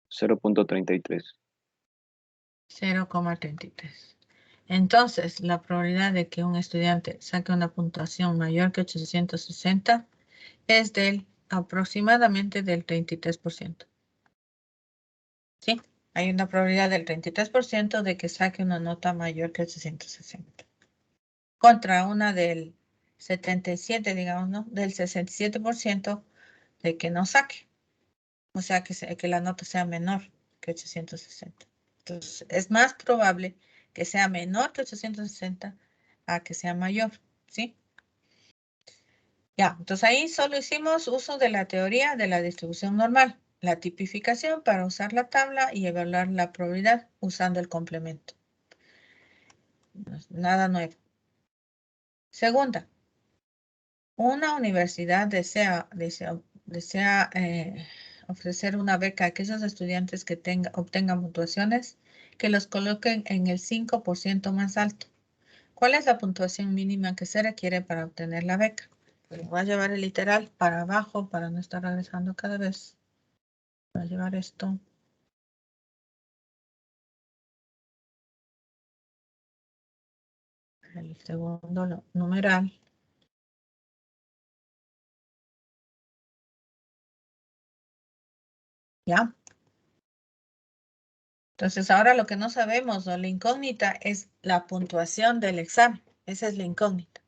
0.33. 0,33. Entonces, la probabilidad de que un estudiante saque una puntuación mayor que 860 es del aproximadamente del 33%. ¿Sí? Hay una probabilidad del 33% de que saque una nota mayor que 860. Contra una del 77, digamos, ¿no? Del 67% de que no saque. O sea, que la nota sea menor que 860. Entonces, es más probable que sea menor que 860 a que sea mayor, ¿sí? Ya, entonces ahí solo hicimos uso de la teoría de la distribución normal, la tipificación para usar la tabla y evaluar la probabilidad usando el complemento. Nada nuevo. Segunda, una universidad desea ofrecer una beca a aquellos estudiantes que obtengan puntuaciones que los coloquen en el 5% más alto. ¿Cuál es la puntuación mínima que se requiere para obtener la beca? Pues voy a llevar el literal para abajo para no estar regresando cada vez. Voy a llevar esto. El segundo numeral. ¿Ya? Entonces ahora lo que no sabemos o la incógnita es la puntuación del examen. Esa es la incógnita.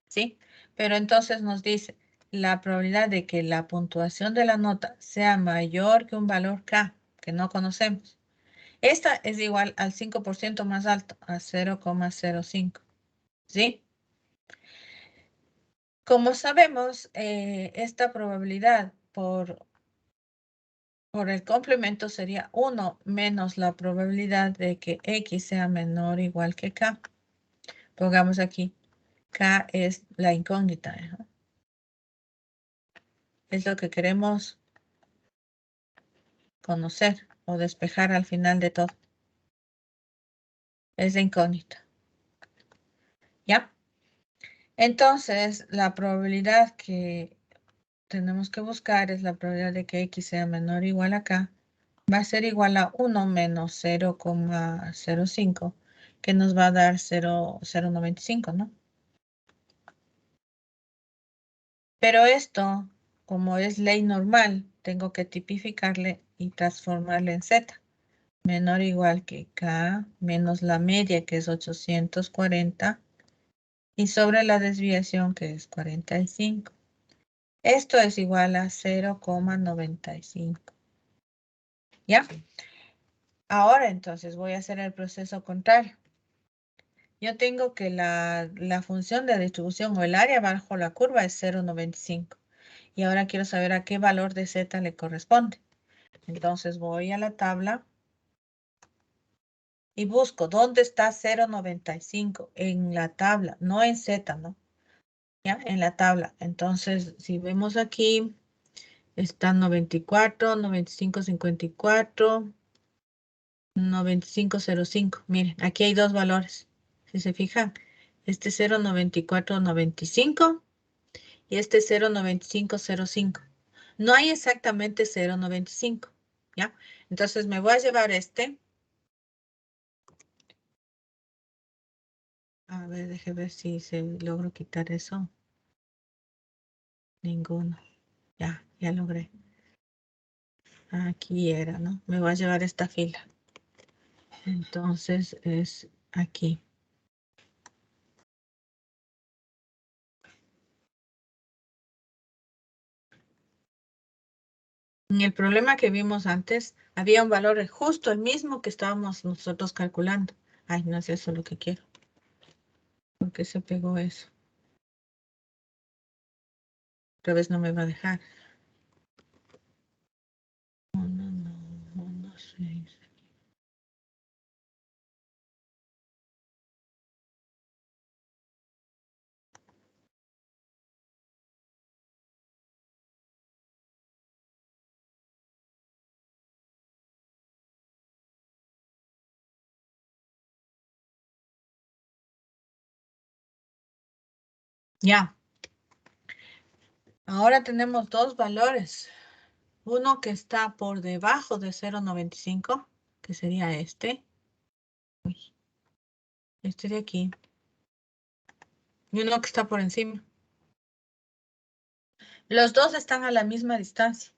¿Sí? Pero entonces nos dice la probabilidad de que la puntuación de la nota sea mayor que un valor K que no conocemos. Esta es igual al 5% más alto, a 0,05. ¿Sí? Como sabemos, esta probabilidad por el complemento sería 1 menos la probabilidad de que X sea menor o igual que K. Pongamos aquí, K es la incógnita. Es lo que queremos conocer o despejar al final de todo. Es la incógnita. ¿Ya? Entonces, la probabilidad que tenemos que buscar es la probabilidad de que X sea menor o igual a K. Va a ser igual a 1 menos 0,05, que nos va a dar 0,095, ¿no? Pero esto, como es ley normal, tengo que tipificarle y transformarle en Z. menor o igual que K menos la media, que es 840, y sobre la desviación, que es 45. Esto es igual a 0,95. ¿Ya? Ahora entonces voy a hacer el proceso contrario. Yo tengo que la función de distribución o el área bajo la curva es 0,95. Y ahora quiero saber a qué valor de Z le corresponde. Entonces voy a la tabla y busco dónde está 0,95 en la tabla, no en Z, ¿no? ¿Ya? En la tabla. Entonces, si vemos aquí, está 94, 95, 54, 9505. Miren, aquí hay dos valores. Si se fijan, este 0,9495 y este 0,9505. No hay exactamente 0,95, ¿ya? Entonces me voy a llevar este. A ver, déjeme ver si se logro quitar eso. Ninguno. Ya logré. Aquí era, ¿no? Me voy a llevar esta fila. Entonces es aquí. En el problema que vimos antes, había un valor justo el mismo que estábamos nosotros calculando. Ay, no es eso lo que quiero. ¿Por qué se pegó eso? Otra vez no me va a dejar. 1,6. Ya. Ahora tenemos dos valores. Uno que está por debajo de 0,95, que sería este. Uy, este de aquí. Y uno que está por encima. Los dos están a la misma distancia.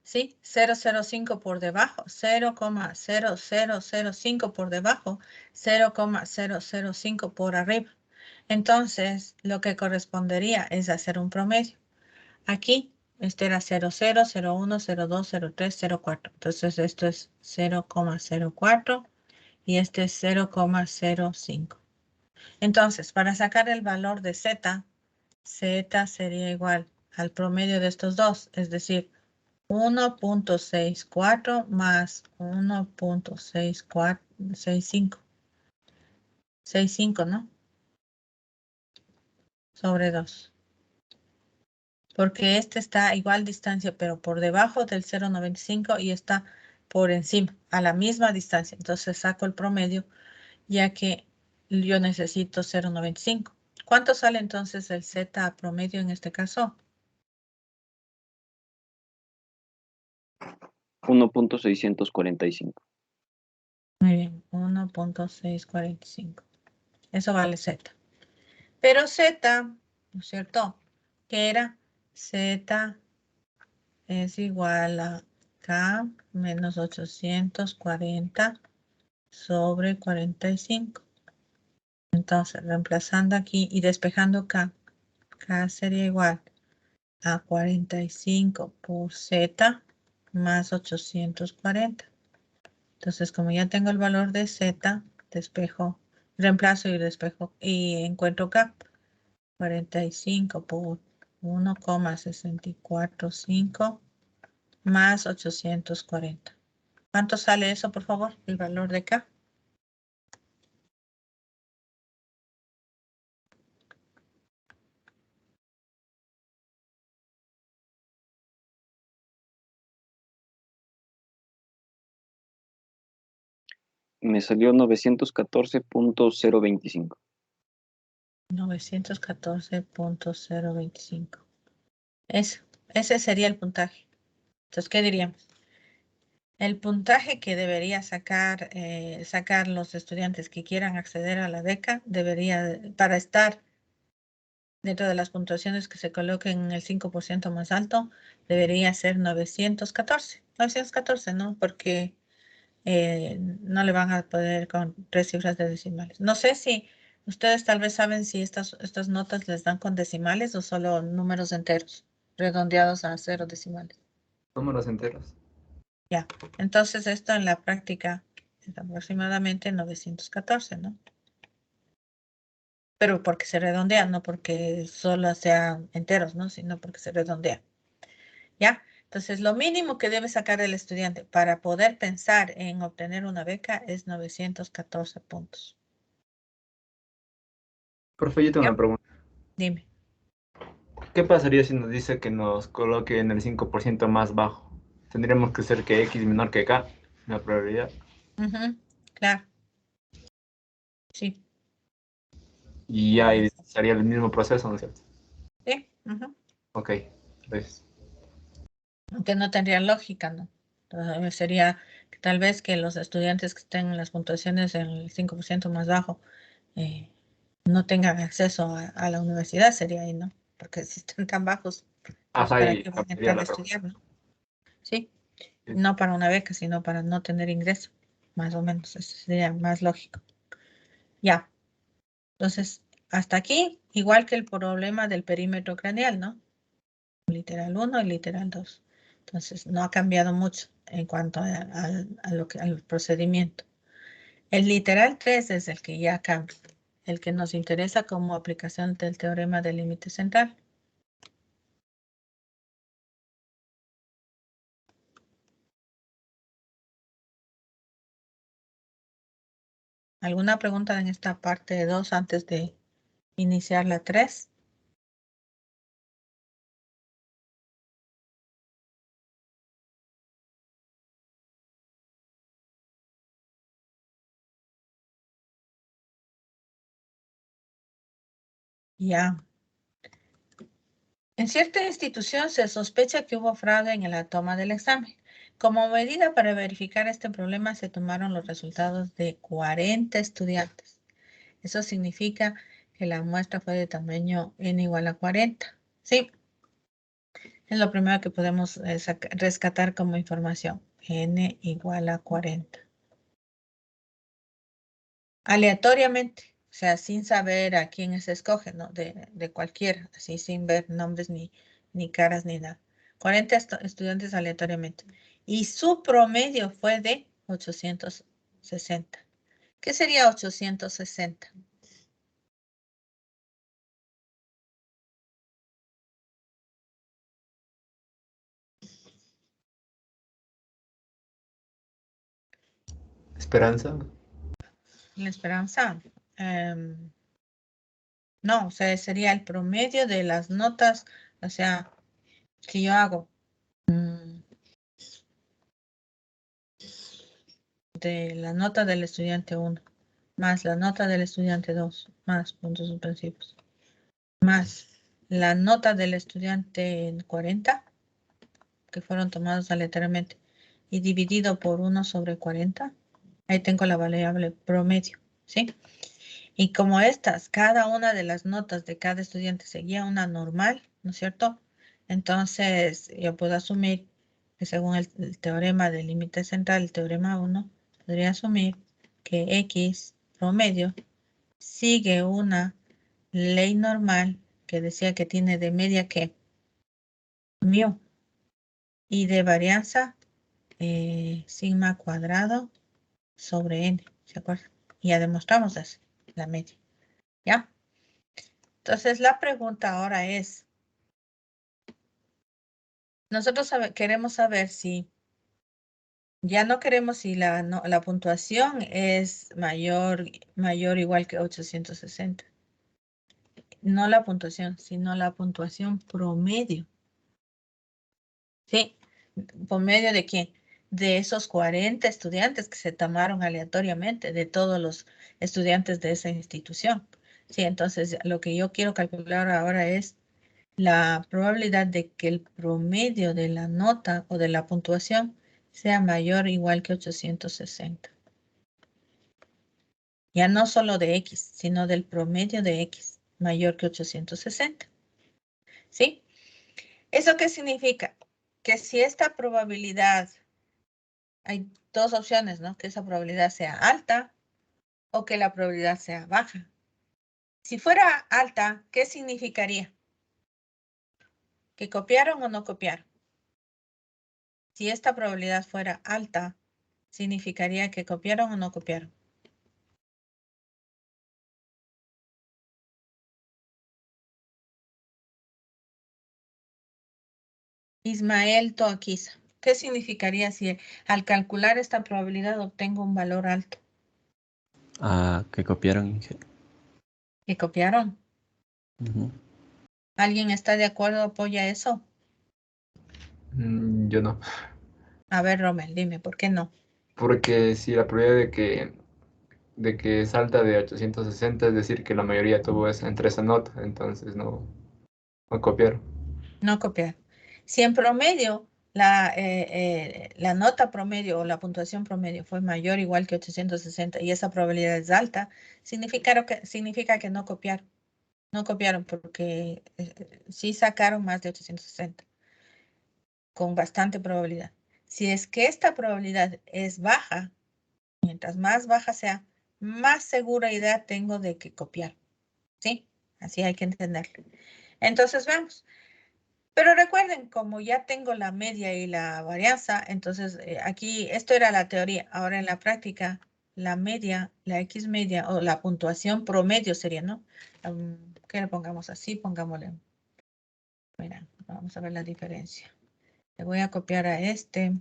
¿Sí? 0,05 por debajo, 0,0005 por debajo, 0,005 por arriba. Entonces, lo que correspondería es hacer un promedio. Aquí, este era 0,0, 0,1, 0,2, 0,3, 0,4. Entonces, esto es 0,04 y este es 0,05. Entonces, para sacar el valor de Z, Z sería igual al promedio de estos dos, es decir, 1,64 más 1,65. 65, ¿no? Sobre 2. Porque este está a igual distancia, pero por debajo del 0,95 y está por encima, a la misma distancia. Entonces saco el promedio, ya que yo necesito 0,95. ¿Cuánto sale entonces el Z a promedio en este caso? 1,645. Muy bien, 1,645. Eso vale Z. Pero Z, ¿no es cierto? ¿Qué era? Z es igual a K menos 840 sobre 45. Entonces, reemplazando aquí y despejando K, K sería igual a 45 por Z más 840. Entonces, como ya tengo el valor de Z, despejo, reemplazo y despejo y encuentro K. 45 por 1,645 más 840. ¿Cuánto sale eso, por favor? El valor de K. Me salió 914.025. 914.025. Ese sería el puntaje. Entonces, ¿qué diríamos? El puntaje que debería sacar los estudiantes que quieran acceder a la beca debería, para estar dentro de las puntuaciones que se coloquen en el 5% más alto, debería ser 914. 914, ¿no? Porque no le van a poder con 3 cifras de decimales. No sé si ustedes tal vez saben si estas notas les dan con decimales o solo números enteros, redondeados a 0 decimales. Números enteros. Ya, entonces esto en la práctica es aproximadamente 914, ¿no? Pero porque se redondea, no porque solo sean enteros, ¿no? Sino porque se redondea. ¿Ya? Entonces, lo mínimo que debe sacar el estudiante para poder pensar en obtener una beca es 914 puntos. Profe, yo tengo ¿Ya? una pregunta. Dime. ¿Qué pasaría si nos dice que nos coloque en el 5% más bajo? Tendríamos que ser que X menor que K, la probabilidad. Ujú, claro. Sí. Y ya ahí sería el mismo proceso, ¿no es cierto? Sí. Ujú. Ok, entonces, Aunque no tendría lógica, ¿no? Entonces, sería que tal vez que los estudiantes que estén en las puntuaciones en el 5% más bajo no tengan acceso a la universidad, sería ahí, ¿no? Porque si están tan bajos, pues ajá, ¿para y qué van a cambiaría entrar a la pregunta. estudiar, no? Sí. Sí. No para una beca, sino para no tener ingreso, más o menos. Eso sería más lógico. Ya. Entonces, hasta aquí, igual que el problema del perímetro craneal, ¿no? Literal 1 y literal 2. Entonces, no ha cambiado mucho en cuanto al procedimiento. El literal 3 es el que ya cambia, el que nos interesa como aplicación del teorema del límite central. ¿Alguna pregunta en esta parte 2 antes de iniciar la 3? Ya. En cierta institución se sospecha que hubo fraude en la toma del examen. Como medida para verificar este problema, se tomaron los resultados de 40 estudiantes. Eso significa que la muestra fue de tamaño n igual a 40. Sí, es lo primero que podemos rescatar como información. N igual a 40. Aleatoriamente, o sea, sin saber a quién se escoge, ¿no? De cualquiera, así sin ver nombres ni caras ni nada. 40 estudiantes aleatoriamente. Y su promedio fue de 860. ¿Qué sería 860? Esperanza. La esperanza. No, o sea, sería el promedio de las notas, o sea, que yo hago de la nota del estudiante 1, más la nota del estudiante 2, más puntos suspensivos, más la nota del estudiante 40, que fueron tomados aleatoriamente, y dividido por 1 sobre 40, ahí tengo la variable promedio, ¿sí? Y como cada una de las notas de cada estudiante seguía una normal, ¿no es cierto? Entonces, yo puedo asumir que según el teorema del límite central, el teorema 1, podría asumir que X promedio sigue una ley normal que decía que tiene de media que mu y de varianza sigma cuadrado sobre n, ¿se acuerdan? Y ya demostramos eso, la media, ¿ya? Entonces, la pregunta ahora es, nosotros queremos saber si, ya no queremos si la puntuación es mayor o igual que 860. No la puntuación, sino la puntuación promedio. ¿Sí? ¿Promedio de quién? De esos 40 estudiantes que se tomaron aleatoriamente, de todos los estudiantes de esa institución. Sí, entonces lo que yo quiero calcular ahora es la probabilidad de que el promedio de la nota o de la puntuación sea mayor o igual que 860. Ya no solo de X, sino del promedio de X mayor que 860. ¿Sí? ¿Eso qué significa? Que si esta probabilidad, dos opciones, ¿no? Que esa probabilidad sea alta o que la probabilidad sea baja. Si fuera alta, ¿qué significaría? ¿Que copiaron o no copiaron? Si esta probabilidad fuera alta, significaría que copiaron o no copiaron. Ismael Toaquiza. ¿Qué significaría si al calcular esta probabilidad obtengo un valor alto? Que copiaron, Inge. ¿Que copiaron? Ujú. ¿Alguien está de acuerdo, apoya eso? Yo no. A ver, Rommel, dime, ¿por qué no? Porque si la probabilidad de que salta de 860, es decir, que la mayoría tuvo entre esa nota, entonces no copiaron. No copiar. Si en promedio la nota promedio o la puntuación promedio fue mayor o igual que 860 y esa probabilidad es alta, significa que no copiaron. No copiaron porque sí sacaron más de 860 con bastante probabilidad. Si es que esta probabilidad es baja, mientras más baja sea, más segura idea tengo de que copiar. ¿Sí? Así hay que entenderlo. Entonces, veamos. Pero recuerden, como ya tengo la media y la varianza, entonces aquí, esto era la teoría. Ahora en la práctica, la media, la X media o la puntuación promedio sería, ¿no? ¿Qué le pongamos así? Pongámosle. Mira, vamos a ver la diferencia. Le voy a copiar a este.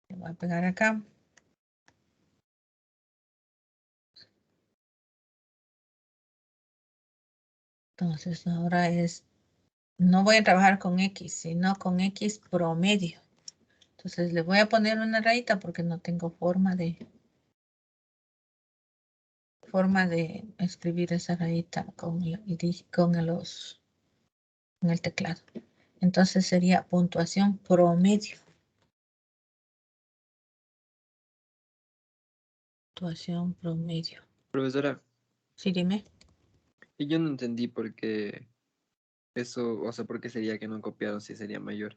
Le voy a pegar acá. Entonces ahora no voy a trabajar con X, sino con X promedio. Entonces le voy a poner una rayita porque no tengo forma de escribir esa rayita con el teclado. Entonces sería puntuación promedio. Puntuación promedio. Profesora, Sí, dime. y yo no entendí por qué eso, o sea, por qué sería que no copiaron si sería mayor.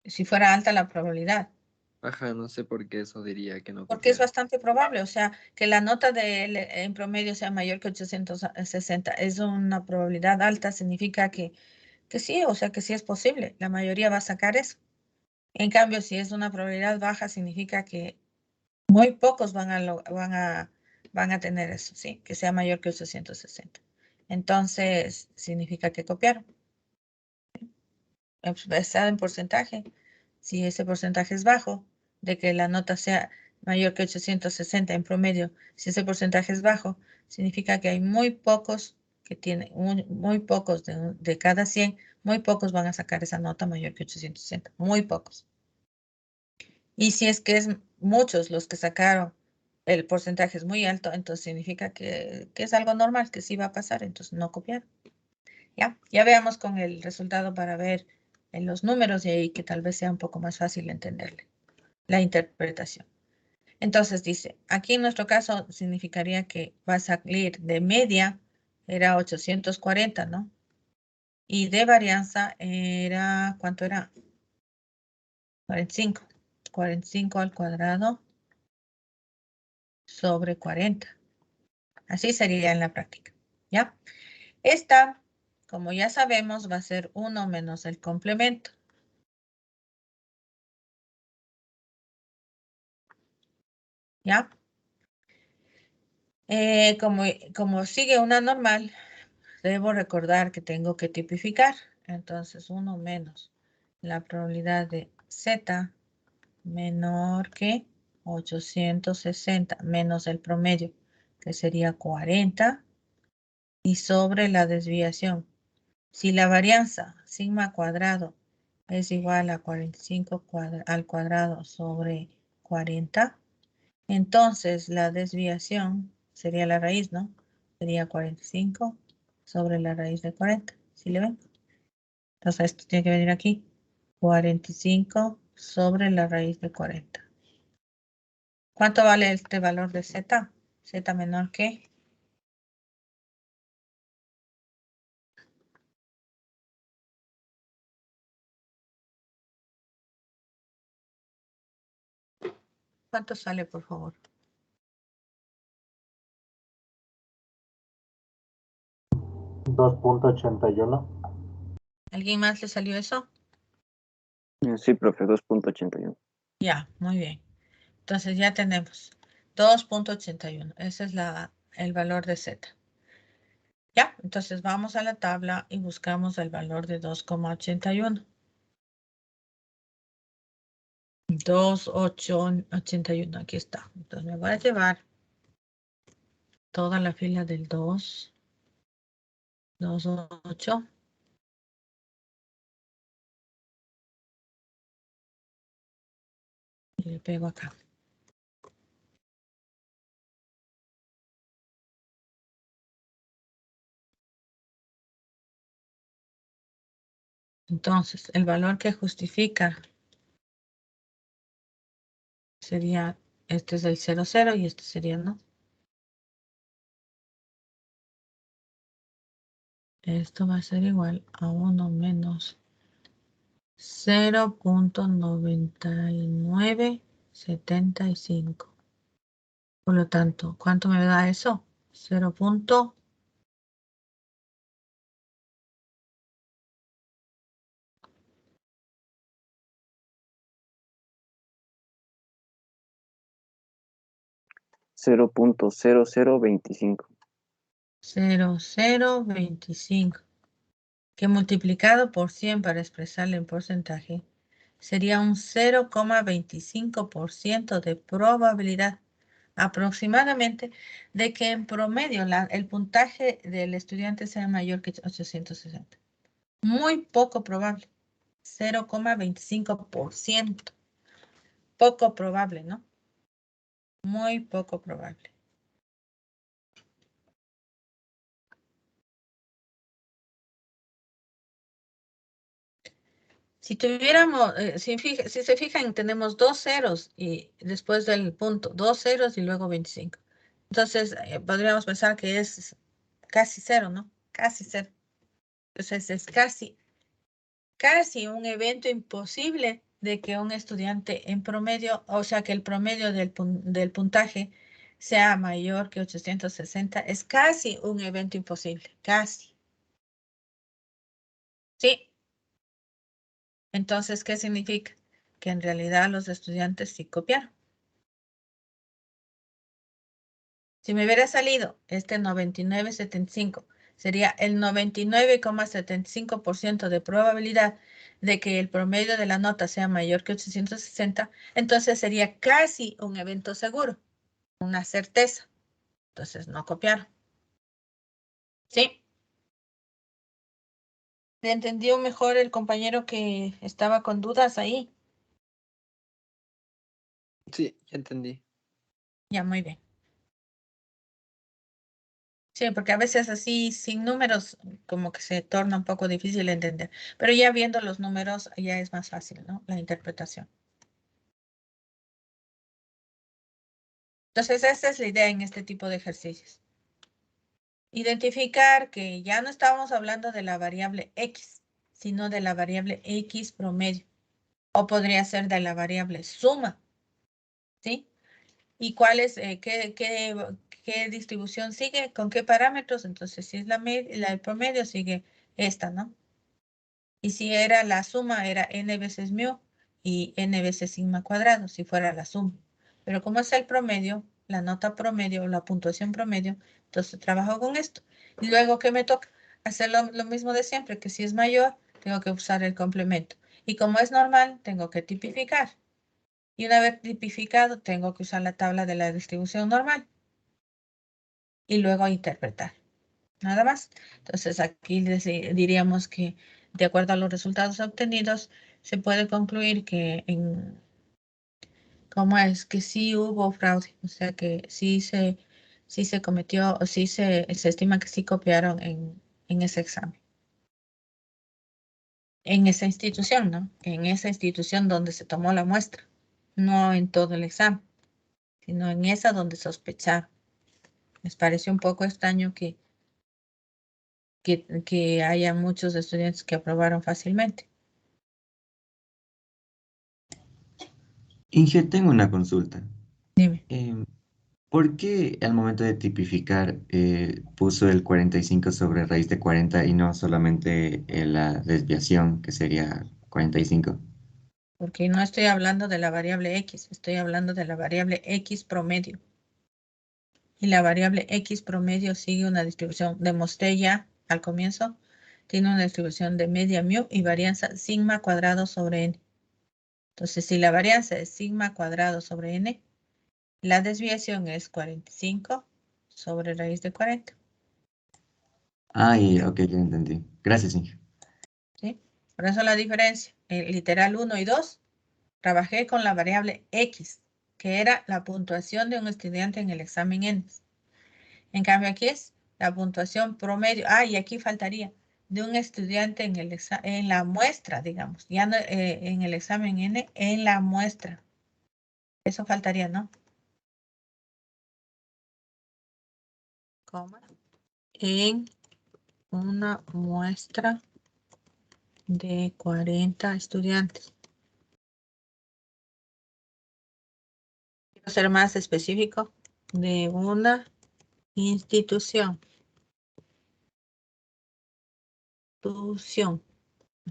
Si fuera alta la probabilidad. Ajá, no sé por qué eso diría que no Porque es copiaron. bastante probable, o sea, que la nota en promedio sea mayor que 860. Es una probabilidad alta, significa que sí, o sea, que sí es posible. La mayoría va a sacar eso. En cambio, si es una probabilidad baja, significa que muy pocos van a tener eso, ¿sí? Que sea mayor que 860. Entonces, significa que copiaron. Está en porcentaje. Si ese porcentaje es bajo, de que la nota sea mayor que 860 en promedio, si ese porcentaje es bajo, significa que hay muy pocos que tienen, muy pocos de cada 100, muy pocos van a sacar esa nota mayor que 860, muy pocos. Y si es que es muchos los que sacaron, el porcentaje es muy alto, entonces significa que es algo normal, que sí va a pasar, entonces no copiar. Ya veamos con el resultado para ver en los números y ahí que tal vez sea un poco más fácil entenderle la interpretación. Entonces dice, aquí en nuestro caso significaría que va a salir de media, era 840, ¿no? Y de varianza era, ¿cuánto era? 45. 45 al cuadrado sobre 40. Así sería en la práctica, ¿ya? Esta, como ya sabemos, va a ser 1 menos el complemento. ¿Ya? Como sigue una normal, debo recordar que tengo que tipificar. Entonces, 1 menos la probabilidad de Z menor que 860 menos el promedio, que sería 40, y sobre la desviación. Si la varianza sigma cuadrado es igual a 45 al cuadrado sobre 40, entonces la desviación sería la raíz, ¿no? Sería 45 sobre la raíz de 40. ¿Sí le ven? Entonces esto tiene que venir aquí. 45 sobre la raíz de 40. ¿Cuánto vale este valor de Z? Z menor que ¿Cuánto sale, por favor? 2.81. ¿Alguien más le salió eso? Sí, profe, 2.81. Ya, muy bien. Entonces ya tenemos 2.81. Ese es el valor de Z. Ya, entonces vamos a la tabla y buscamos el valor de 2,81. 2,81. Aquí está. Entonces me voy a llevar toda la fila del 2. 2,8. Y le pego acá. Entonces, el valor que justifica sería, este es el 0,0 y este sería, ¿no? Esto va a ser igual a 1 menos 0.9975. Por lo tanto, ¿cuánto me da eso? 0. 0.0025. 0,025. Que multiplicado por 100 para expresarlo en porcentaje, sería un 0,25% de probabilidad aproximadamente de que en promedio el puntaje del estudiante sea mayor que 860. Muy poco probable. 0,25%. Poco probable, ¿no? Muy poco probable. Si tuviéramos, si se fijan, tenemos 2 ceros y después del punto, 2 ceros y luego 25. Entonces, podríamos pensar que es casi cero, ¿no? Casi cero. Entonces, es casi un evento imposible de que un estudiante en promedio, o sea, que el promedio del puntaje sea mayor que 860. Es casi un evento imposible. Casi. Sí. Entonces, ¿qué significa? Que en realidad los estudiantes sí copiaron. Si me hubiera salido este 99,75, sería el 99,75% de probabilidad de que el promedio de la nota sea mayor que 860, entonces sería casi un evento seguro, una certeza. Entonces no copiaron. ¿Sí? ¿Le entendió mejor el compañero que estaba con dudas ahí? Sí, ya entendí. Ya, muy bien. Sí, porque a veces así, sin números, como que se torna un poco difícil de entender. Pero ya viendo los números, ya es más fácil, ¿no? La interpretación. Entonces, esa es la idea en este tipo de ejercicios. Identificar que ya no estábamos hablando de la variable X, sino de la variable X promedio. O podría ser de la variable suma, ¿sí? ¿Y cuál es, qué distribución sigue? ¿Con qué parámetros? Entonces, si es el promedio, sigue esta, ¿no? Y si era la suma, era n veces mu y n veces sigma cuadrado, si fuera la suma. Pero como es el promedio, la nota promedio o la puntuación promedio, entonces trabajo con esto. Y luego, ¿qué me toca? Hacer lo mismo de siempre, que si es mayor, tengo que usar el complemento. Y como es normal, tengo que tipificar. Y una vez tipificado, tengo que usar la tabla de la distribución normal. Y luego interpretar. Nada más. Entonces aquí diríamos que de acuerdo a los resultados obtenidos, se puede concluir que ¿cómo es? Que sí hubo fraude, o sea que sí se cometió, o sí se estima que sí copiaron en ese examen. En esa institución, ¿no? En esa institución donde se tomó la muestra, no en todo el examen, sino en esa donde sospecharon. Les pareció un poco extraño que haya muchos estudiantes que aprobaron fácilmente. Inge, tengo una consulta. Dime. ¿Por qué al momento de tipificar puso el 45 sobre raíz de 40 y no solamente la desviación, que sería 45? Porque no estoy hablando de la variable X, estoy hablando de la variable X promedio. Y la variable X promedio sigue una distribución, demostré ya al comienzo, tiene una distribución de media mu y varianza sigma cuadrado sobre n. Entonces, si la varianza es sigma cuadrado sobre n, la desviación es 45 sobre raíz de 40. Ah, ok, ya entendí. Gracias, Inge. ¿Sí? Por eso la diferencia. En literal 1 y 2, trabajé con la variable X, que era la puntuación de un estudiante en el examen ENS. En cambio, aquí es la puntuación promedio. Ah, y aquí faltaría de un estudiante en la muestra, digamos. Ya no, en el examen N, en la muestra. Eso faltaría, ¿no? Coma. En una muestra de 40 estudiantes. Quiero ser más específico. De una institución.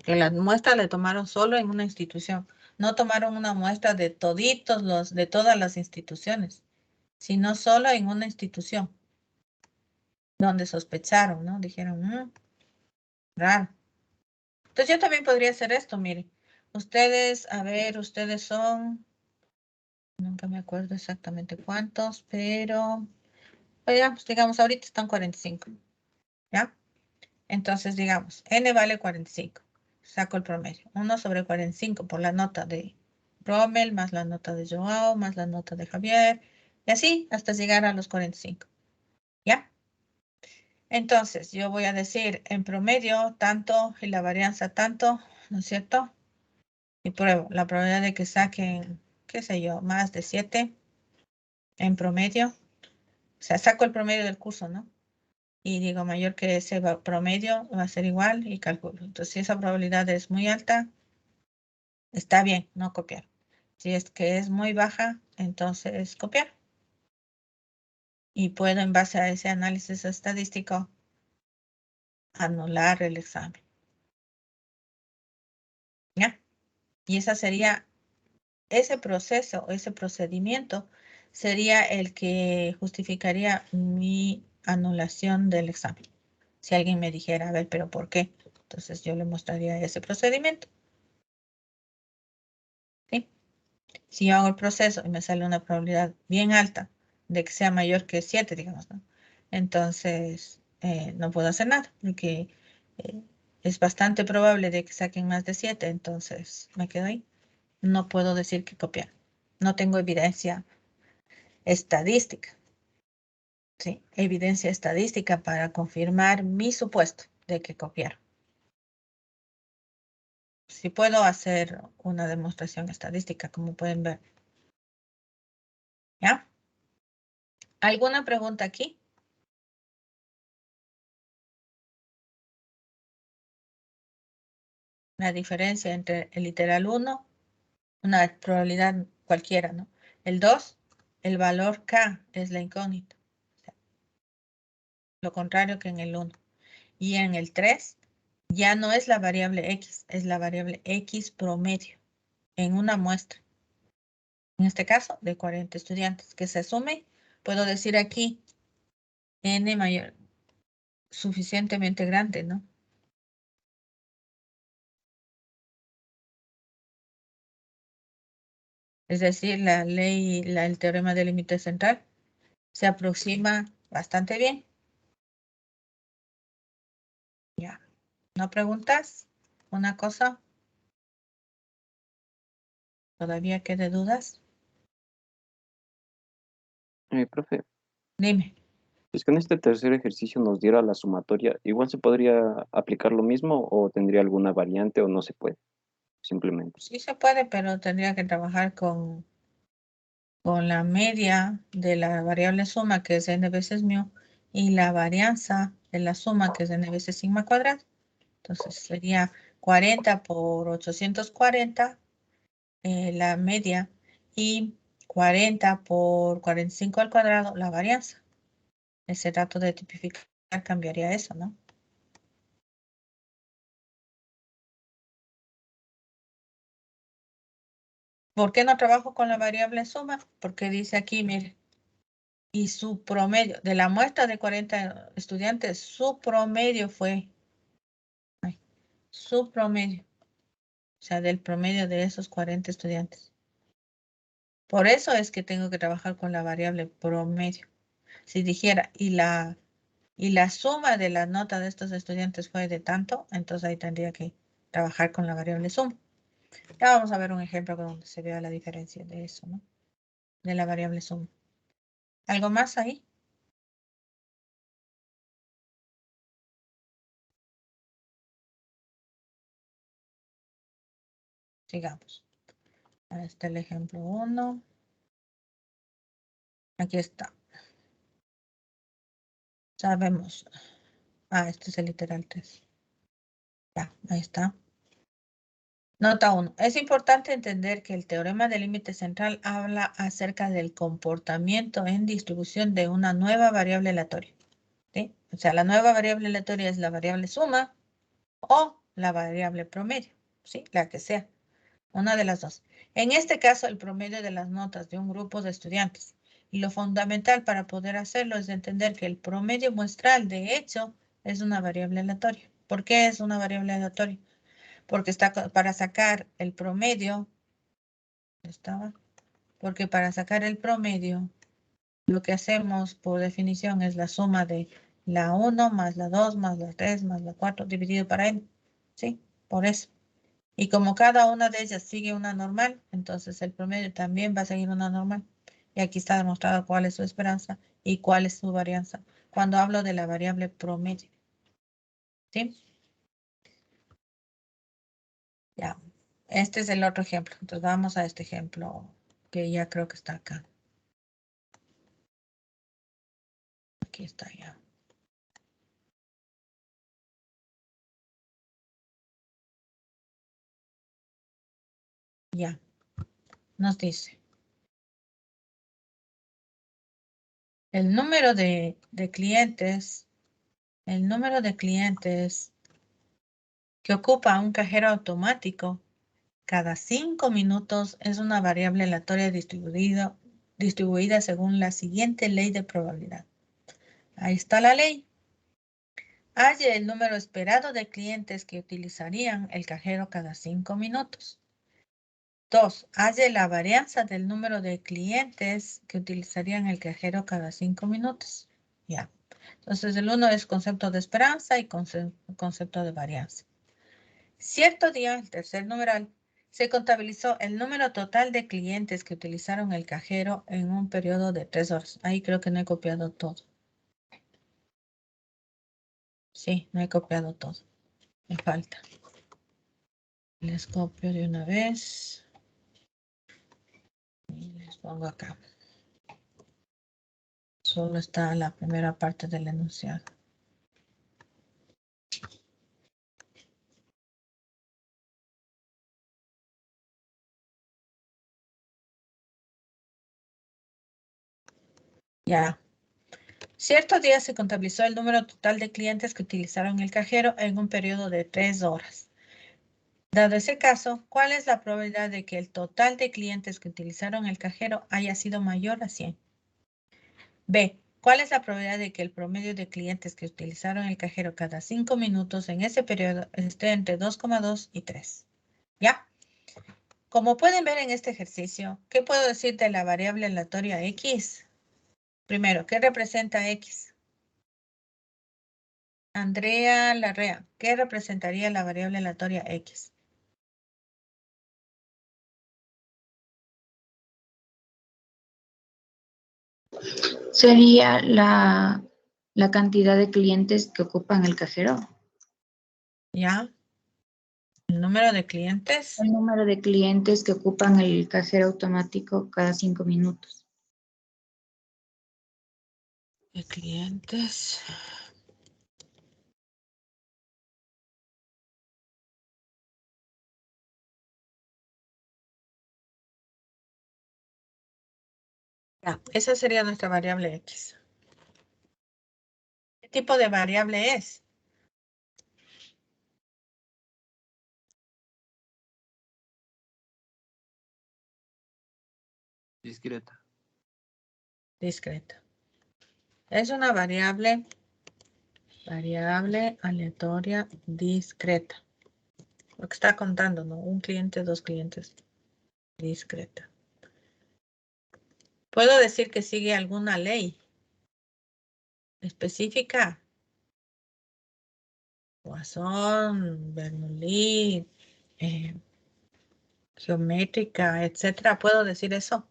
Que la muestra le tomaron solo en una institución. No tomaron una muestra de de todas las instituciones, sino solo en una institución. Donde sospecharon, ¿no? Dijeron, raro. Entonces yo también podría hacer esto, mire. Ustedes, a ver, ustedes son, nunca me acuerdo exactamente cuántos, pero, digamos, ahorita están 45, ¿ya? Entonces, digamos, n vale 45. Saco el promedio. 1 sobre 45 por la nota de Rommel, más la nota de Joao, más la nota de Javier, y así hasta llegar a los 45, ¿ya? Entonces, yo voy a decir en promedio tanto y la varianza tanto, ¿no es cierto? Y pruebo la probabilidad de que saquen, qué sé yo, más de 7 en promedio. O sea, saco el promedio del curso, ¿no? Y digo mayor que ese promedio va a ser igual y calculo. Entonces, si esa probabilidad es muy alta, está bien, no copiar. Si es que es muy baja, entonces copiar. Y puedo, en base a ese análisis estadístico, anular el examen. ¿Ya? Y esa sería, ese proceso, ese procedimiento, sería el que justificaría mi anulación del examen. Si alguien me dijera, a ver, pero ¿por qué? Entonces yo le mostraría ese procedimiento. ¿Sí? Si yo hago el proceso y me sale una probabilidad bien alta de que sea mayor que 7, digamos, ¿no? Entonces, no puedo hacer nada, porque es bastante probable de que saquen más de 7, entonces me quedo ahí. No puedo decir que copiar. No tengo evidencia estadística. ¿Sí? Evidencia estadística para confirmar mi supuesto de que copiaron. Sí puedo hacer una demostración estadística, como pueden ver. ¿Ya? ¿Alguna pregunta aquí? La diferencia entre el literal 1, una probabilidad cualquiera, ¿no? El 2, el valor K es la incógnita. O sea, lo contrario que en el 1. Y en el 3, ya no es la variable X, es la variable X promedio en una muestra. En este caso, de 40 estudiantes, que se sume, puedo decir aquí, N mayor, suficientemente grande, ¿no? Es decir, la ley, el teorema del límite central se aproxima bastante bien. Ya. ¿No preguntas? ¿Una cosa? ¿Todavía quede dudas? Profe, Dime. es que en este tercer ejercicio nos diera la sumatoria, ¿igual se podría aplicar lo mismo o tendría alguna variante o no se puede? Simplemente. Sí se puede, pero tendría que trabajar con la media de la variable suma, que es n veces mu, y la varianza de la suma, que es n veces sigma cuadrado. Entonces sería 40 por 840, la media, y 40 por 45 al cuadrado, la varianza. Ese dato de tipificar cambiaría eso, ¿no? ¿Por qué no trabajo con la variable suma? Porque dice aquí, mire, y su promedio, de la muestra de 40 estudiantes, su promedio fue, su promedio, o sea, del promedio de esos 40 estudiantes. Por eso es que tengo que trabajar con la variable promedio. Si dijera, y la suma de la nota de estos estudiantes fue de tanto, entonces ahí tendría que trabajar con la variable suma. Ya vamos a ver un ejemplo donde se vea la diferencia de eso, ¿no? De la variable suma. ¿Algo más ahí? Sigamos. Ahí está el ejemplo 1. Aquí está. Sabemos. Este es el literal 3. Ya, ahí está. Nota 1. Es importante entender que el teorema del límite central habla acerca del comportamiento en distribución de una nueva variable aleatoria. ¿Sí? O sea, la nueva variable aleatoria es la variable suma o la variable promedio. ¿Sí? La que sea. Una de las dos. En este caso, el promedio de las notas de un grupo de estudiantes. Y lo fundamental para poder hacerlo es entender que el promedio muestral, de hecho, es una variable aleatoria. ¿Por qué es una variable aleatoria? Porque está para sacar el promedio. ¿Estaba? Porque para sacar el promedio, lo que hacemos por definición es la suma de la 1 más la 2 más la 3 más la 4 dividido para n. ¿Sí? Por eso. Y como cada una de ellas sigue una normal, entonces el promedio también va a seguir una normal. Y aquí está demostrado cuál es su esperanza y cuál es su varianza. Cuando hablo de la variable promedio. ¿Sí? Ya. Este es el otro ejemplo. Entonces vamos a este ejemplo que ya creo que está acá. Aquí está ya. Ya. Nos dice. El número de clientes que ocupa un cajero automático cada 5 minutos es una variable aleatoria distribuida según la siguiente ley de probabilidad. Ahí está la ley. Halle el número esperado de clientes que utilizarían el cajero cada 5 minutos. 2. Halle la varianza del número de clientes que utilizarían el cajero cada 5 minutos. Ya. Entonces el 1 es concepto de esperanza y concepto de varianza. Cierto día, el tercer numeral, se contabilizó el número total de clientes que utilizaron el cajero en un periodo de 3 horas. Ahí creo que no he copiado todo. Sí, no he copiado todo. Me falta. Les copio de una vez. Y les pongo acá. Solo está la primera parte del enunciado. Ya. Cierto día se contabilizó el número total de clientes que utilizaron el cajero en un periodo de 3 horas. Dado ese caso, ¿cuál es la probabilidad de que el total de clientes que utilizaron el cajero haya sido mayor a 100? B. ¿Cuál es la probabilidad de que el promedio de clientes que utilizaron el cajero cada 5 minutos en ese periodo esté entre 2,2 y 3? ¿Ya? Como pueden ver en este ejercicio, ¿qué puedo decir de la variable aleatoria X? Primero, ¿qué representa X? Andrea Larrea, ¿qué representaría la variable aleatoria X? Sería la cantidad de clientes que ocupan el cajero. ¿Ya? El número de clientes. El número de clientes que ocupan el cajero automático cada 5 minutos. De clientes. Ya, esa sería nuestra variable X. ¿Qué tipo de variable es? Discreta. Discreta. Es una variable aleatoria discreta. Lo que está contando, ¿no? Un cliente, dos clientes. Discreta. ¿Puedo decir que sigue alguna ley específica? Poisson, Bernoulli, geométrica, etcétera. ¿Puedo decir eso?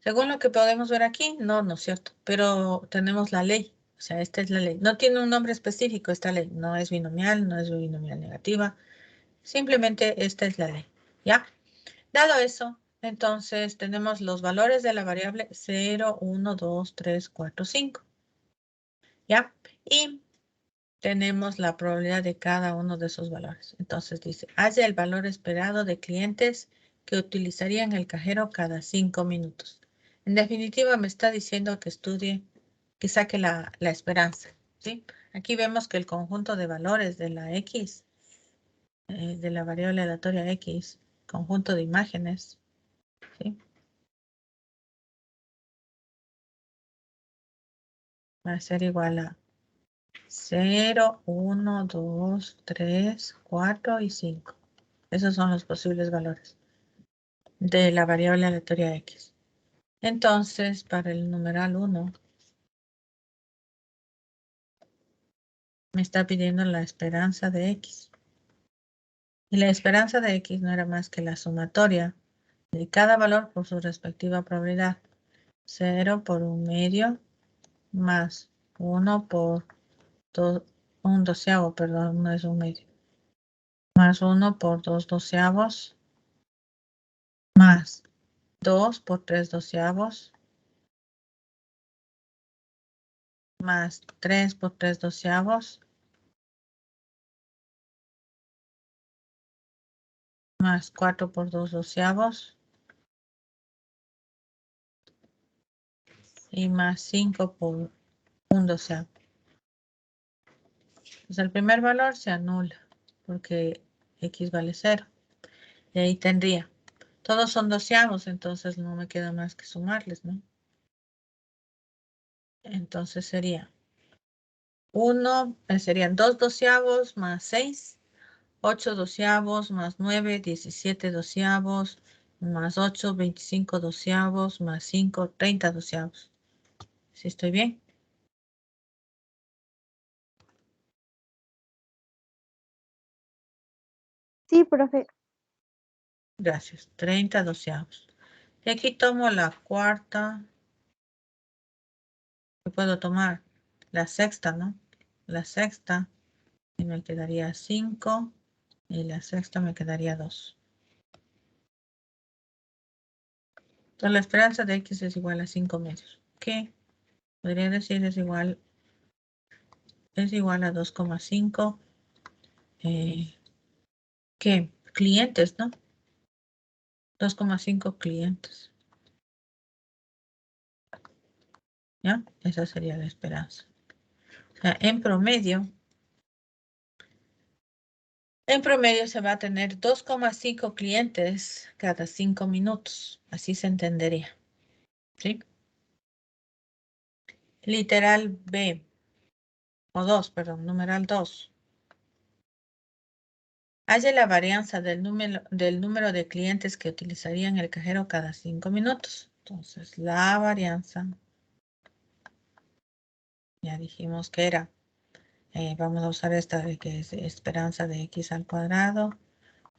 Según lo que podemos ver aquí, no, no es cierto. Pero tenemos la ley. O sea, esta es la ley. No tiene un nombre específico esta ley. No es binomial, no es binomial negativa. Simplemente esta es la ley. ¿Ya? Dado eso, entonces tenemos los valores de la variable 0, 1, 2, 3, 4, 5. ¿Ya? Y tenemos la probabilidad de cada uno de esos valores. Entonces dice, halla el valor esperado de clientes que utilizarían el cajero cada 5 minutos. En definitiva, me está diciendo que estudie, que saque la esperanza. ¿Sí? Aquí vemos que el conjunto de valores de la X, de la variable aleatoria X, conjunto de imágenes, ¿sí? Va a ser igual a 0, 1, 2, 3, 4 y 5. Esos son los posibles valores de la variable aleatoria X. Entonces, para el numeral 1, me está pidiendo la esperanza de X. Y la esperanza de X no era más que la sumatoria de cada valor por su respectiva probabilidad. 0 por 1/2 más 1 por 1/12, perdón, no es 1/2. Más 1 por 2/12 más 2 por 3/12 más 3 por 3/12 más 4 por 2/12 y más 5 por 1/12. Pues el primer valor se anula porque X vale 0. Y ahí tendría. Todos son doceavos, entonces no me queda más que sumarles, ¿no? Entonces sería 1, serían 2 doceavos más 6, 8 doceavos más 9, 17 doceavos más 8, 25 doceavos más 5, 30 doceavos. ¿Sí estoy bien? Sí, profe. Gracias. 30 doceavos. Y aquí tomo la cuarta. ¿Qué puedo tomar? La sexta, ¿no? La sexta. Y me quedaría 5. Y la sexta me quedaría 2. Entonces la esperanza de X es igual a 5 medios. ¿Qué? Podría decir es igual a 2,5. ¿Qué? Clientes, ¿no? 2,5 clientes. ¿Ya? Esa sería la esperanza. O sea, en promedio se va a tener 2,5 clientes cada 5 minutos. Así se entendería. ¿Sí? Literal B. O 2, perdón, numeral 2. Halle la varianza del número de clientes que utilizarían el cajero cada 5 minutos. Entonces, la varianza, ya dijimos que era, vamos a usar esta de que es esperanza de X al cuadrado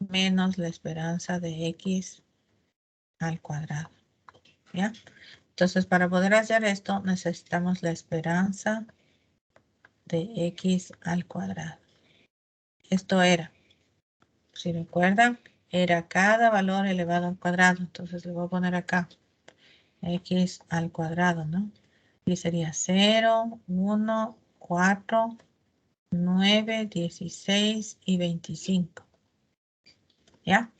menos la esperanza de X al cuadrado. ¿Ya? Entonces, para poder hacer esto, necesitamos la esperanza de X al cuadrado. Esto era, si recuerdan, era cada valor elevado al cuadrado. Entonces, le voy a poner acá X al cuadrado, ¿no? Y sería 0, 1, 4, 9, 16 y 25. ¿Ya?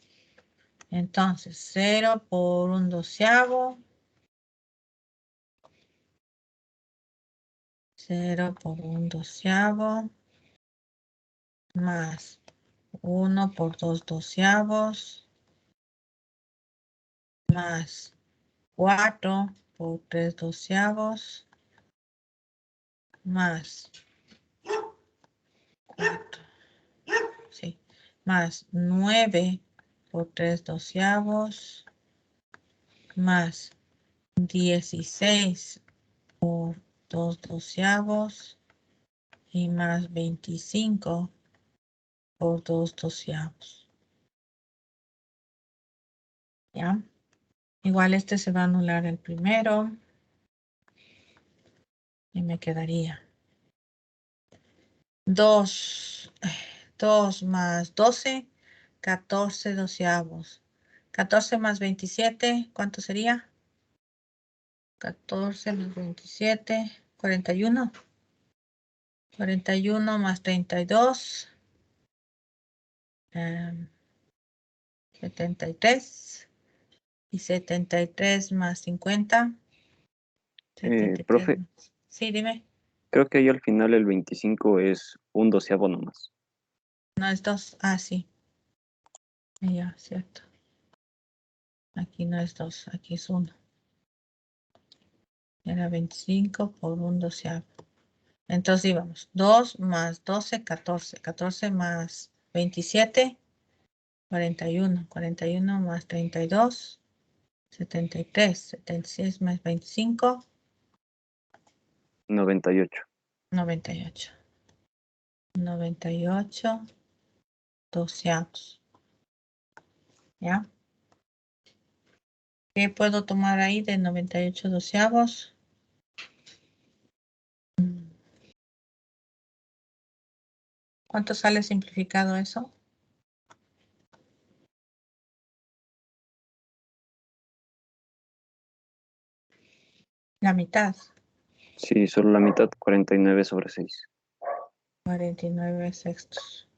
Entonces, 0 por 1/12. 0 por 1/12. Más 1 por 2/12. Más 4 por 3/12. Más 4. Sí. Más 9 por 3/12. Más 16 por 2/12 y más 25 por 2/12. ¿Ya? Igual este se va a anular el primero y me quedaría 2 más 12, 14/12. 14 más 27, ¿cuánto sería? 14 más 27, 41. 41 más 32, 73. Y 73 más 50. 73 Profe, más. Sí, dime. creo que ahí al final el 25 es 1/12 nomás. No es 2. Ah, sí. Ya, cierto. Aquí no es 2, aquí es 1. Era 25 por 1/12. Entonces íbamos. 2 más 12, 14. 14 más 27, 41. 41 más 32, 73. 76 más 25, 98. 98. 98 doceavos. ¿Ya? ¿Qué puedo tomar ahí de 98 doceavos? ¿Cuánto sale simplificado eso? La mitad. Sí, solo la mitad, 49/6. 49 sextos.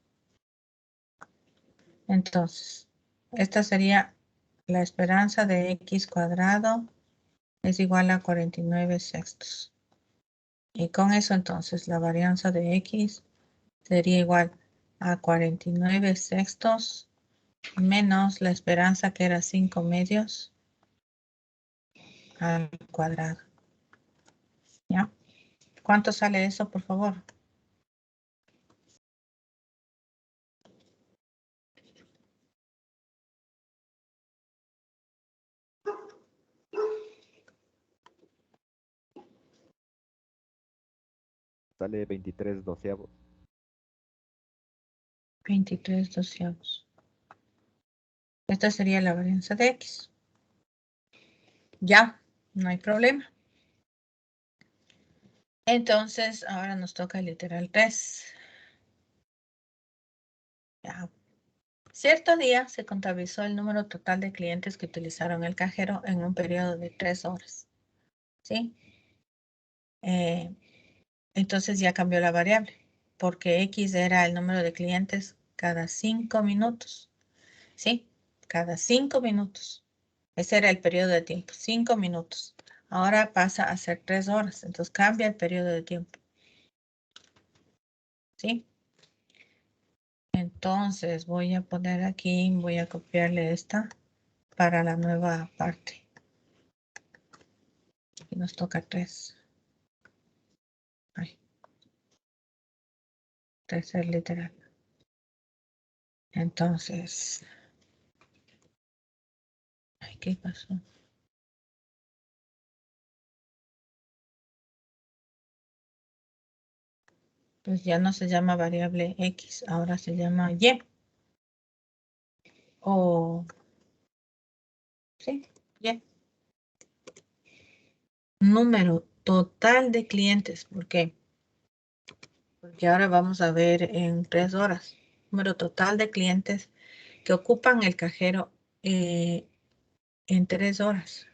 Entonces, esta sería la esperanza de x cuadrado es igual a 49 sextos. Y con eso entonces la varianza de x sería igual a 49 sextos menos la esperanza que era 5 medios al cuadrado. ¿Ya? ¿Cuánto sale eso, por favor? Sale 23/12. 23 doceavos. Esta sería la varianza de x. Ya, no hay problema. Entonces, ahora nos toca el literal 3. Ya. Cierto día se contabilizó el número total de clientes que utilizaron el cajero en un periodo de 3 horas. ¿Sí? Entonces ya cambió la variable, porque x era el número de clientes cada 5 minutos. ¿Sí? Cada 5 minutos. Ese era el periodo de tiempo, 5 minutos. Ahora pasa a ser 3 horas, entonces cambia el periodo de tiempo. ¿Sí? Entonces voy a poner aquí, voy a copiarle esta para la nueva parte. Aquí nos toca 3. Ay. Tercer literal. Entonces. Ay, ¿qué pasó? Pues ya no se llama variable X, ahora se llama Y. O, sí, Y. Número total de clientes. ¿Por qué? Porque ahora vamos a ver en 3 horas. Número total de clientes que ocupan el cajero en 3 horas.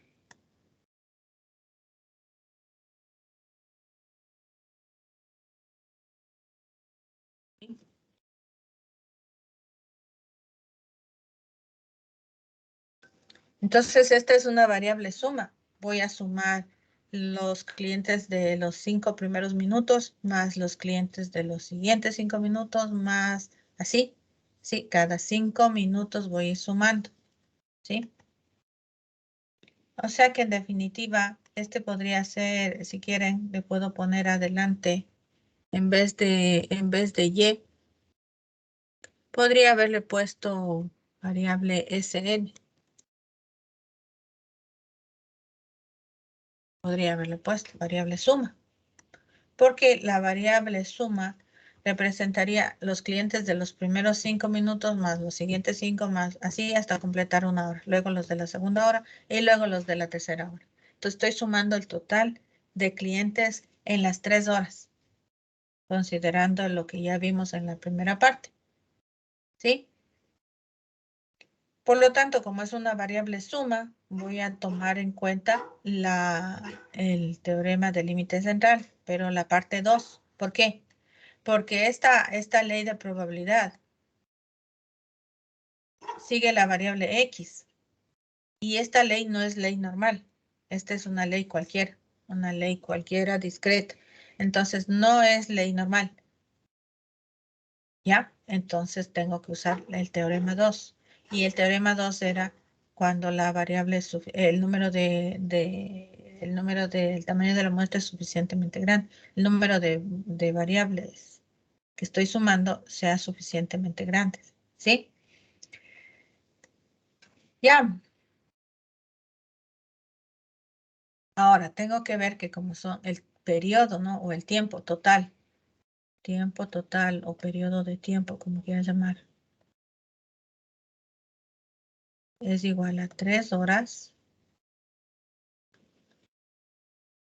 Entonces, esta es una variable suma. Voy a sumar los clientes de los 5 primeros minutos más los clientes de los siguientes 5 minutos más así. Sí, cada 5 minutos voy a ir sumando. ¿Sí? O sea que en definitiva, este podría ser, si quieren, le puedo poner adelante en vez de Y. Podría haberle puesto variable SN. Podría haberle puesto variable suma. Porque la variable suma representaría los clientes de los primeros 5 minutos más los siguientes 5 más así hasta completar una hora. Luego los de la segunda hora y luego los de la tercera hora. Entonces estoy sumando el total de clientes en las 3 horas. Considerando lo que ya vimos en la primera parte. ¿Sí? Por lo tanto, como es una variable suma, voy a tomar en cuenta el teorema del límite central, pero la parte 2. ¿Por qué? Porque esta ley de probabilidad sigue la variable X. Y esta ley no es ley normal. Esta es una ley cualquiera. Una ley cualquiera discreta. Entonces, no es ley normal. ¿Ya? Entonces, tengo que usar el teorema 2. Y el teorema 2 era cuando la variable, el número del tamaño de la muestra es suficientemente grande. El número de variables que estoy sumando sea suficientemente grande. ¿Sí? Ya. Ahora, tengo que ver que como son el periodo, ¿no? O el tiempo total. Tiempo total o periodo de tiempo, como quieras llamar. Es igual a 3 horas.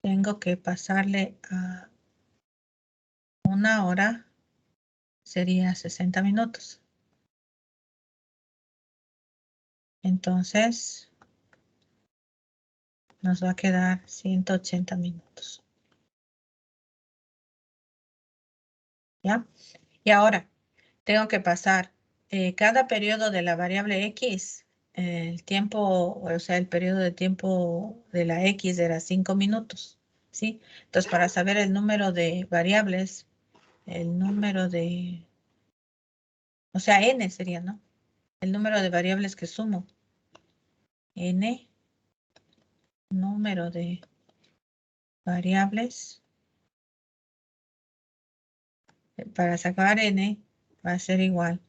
Tengo que pasarle a 1 hora. Sería 60 minutos. Entonces, nos va a quedar 180 minutos. ¿Ya? Y ahora, tengo que pasar cada periodo de la variable X, el tiempo, o sea, el periodo de tiempo de la X era 5 minutos. ¿Sí? Entonces, para saber el número de variables, el número de, o sea, N sería, ¿no? El número de variables que sumo. N, número de variables. Para sacar N va a ser igual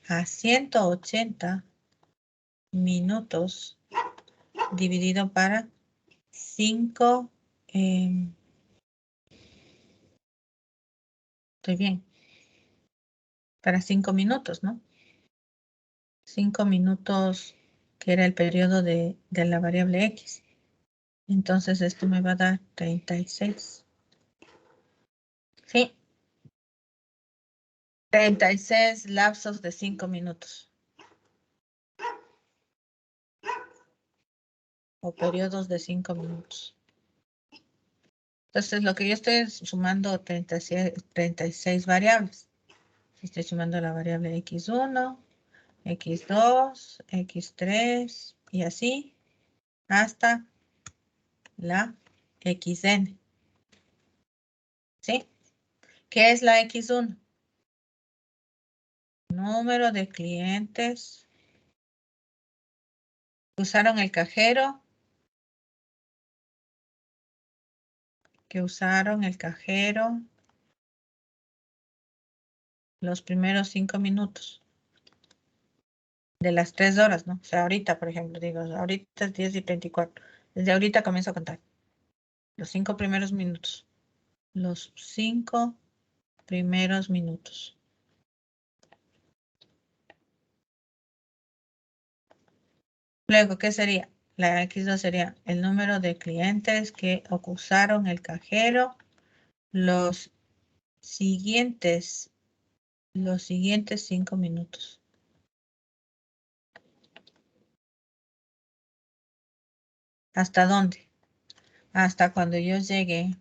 a 180 minutos dividido para 5. Estoy bien. Para 5 minutos, ¿no? 5 minutos, que era el periodo de la variable X. Entonces esto me va a dar 36. Sí. 36 lapsos de 5 minutos. O periodos de 5 minutos. Entonces lo que yo estoy sumando 36 variables. Estoy sumando la variable X1, X2, X3 y así hasta la XN. ¿Sí? ¿Qué es la X1? Número de clientes que usaron el cajero. Los primeros 5 minutos. De las 3 horas, ¿no? O sea, ahorita, por ejemplo, digo, ahorita es 10:34. Desde ahorita comienzo a contar. Los 5 primeros minutos. Los 5 primeros minutos. Luego, ¿qué sería? La X2 sería el número de clientes que usaron el cajero los siguientes 5 minutos. ¿Hasta dónde? Hasta cuando yo llegue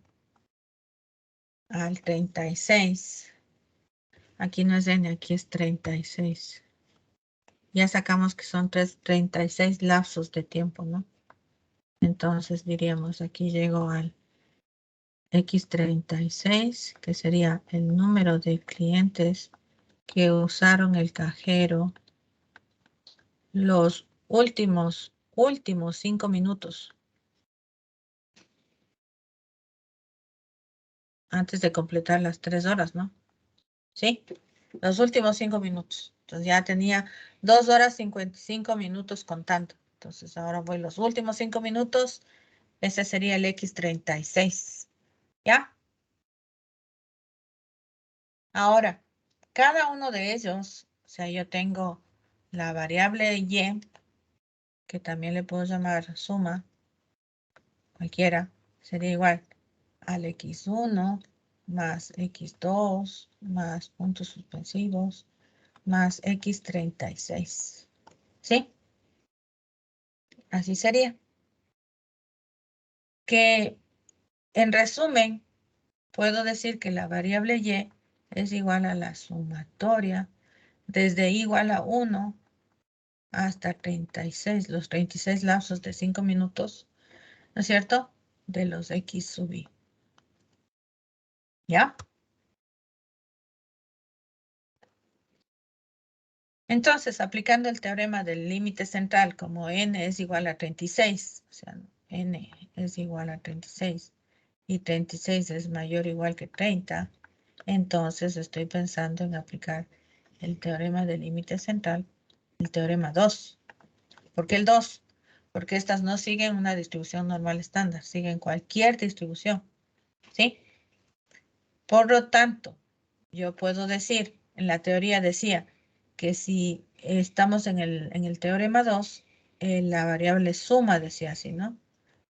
al 36. Aquí no es n, aquí es 36. Ya sacamos que son 36 lapsos de tiempo, ¿no? Entonces diríamos, aquí llego al X36, que sería el número de clientes que usaron el cajero los últimos 5 minutos antes de completar las 3 horas, ¿no? ¿Sí? Los últimos 5 minutos. Entonces ya tenía 2 horas 55 minutos contando. Entonces ahora voy los últimos 5 minutos. Ese sería el X36. ¿Ya? Ahora, cada uno de ellos, o sea, yo tengo la variable y, que también le puedo llamar suma, cualquiera, sería igual al X1 más X2 más puntos suspensivos más X36. ¿Sí? Así sería. Que en resumen, puedo decir que la variable y es igual a la sumatoria desde igual a 1 hasta 36, los 36 lapsos de 5 minutos, ¿no es cierto? De los X sub I. ¿Ya? Entonces, aplicando el teorema del límite central, como n es igual a 36, o sea, n es igual a 36, y 36 es mayor o igual que 30, entonces estoy pensando en aplicar el teorema del límite central, el teorema 2. ¿Por qué el 2? Porque estas no siguen una distribución normal estándar, siguen cualquier distribución, ¿sí? Por lo tanto, yo puedo decir, en la teoría decía, que si estamos en el teorema 2, la variable suma, decía así, ¿no?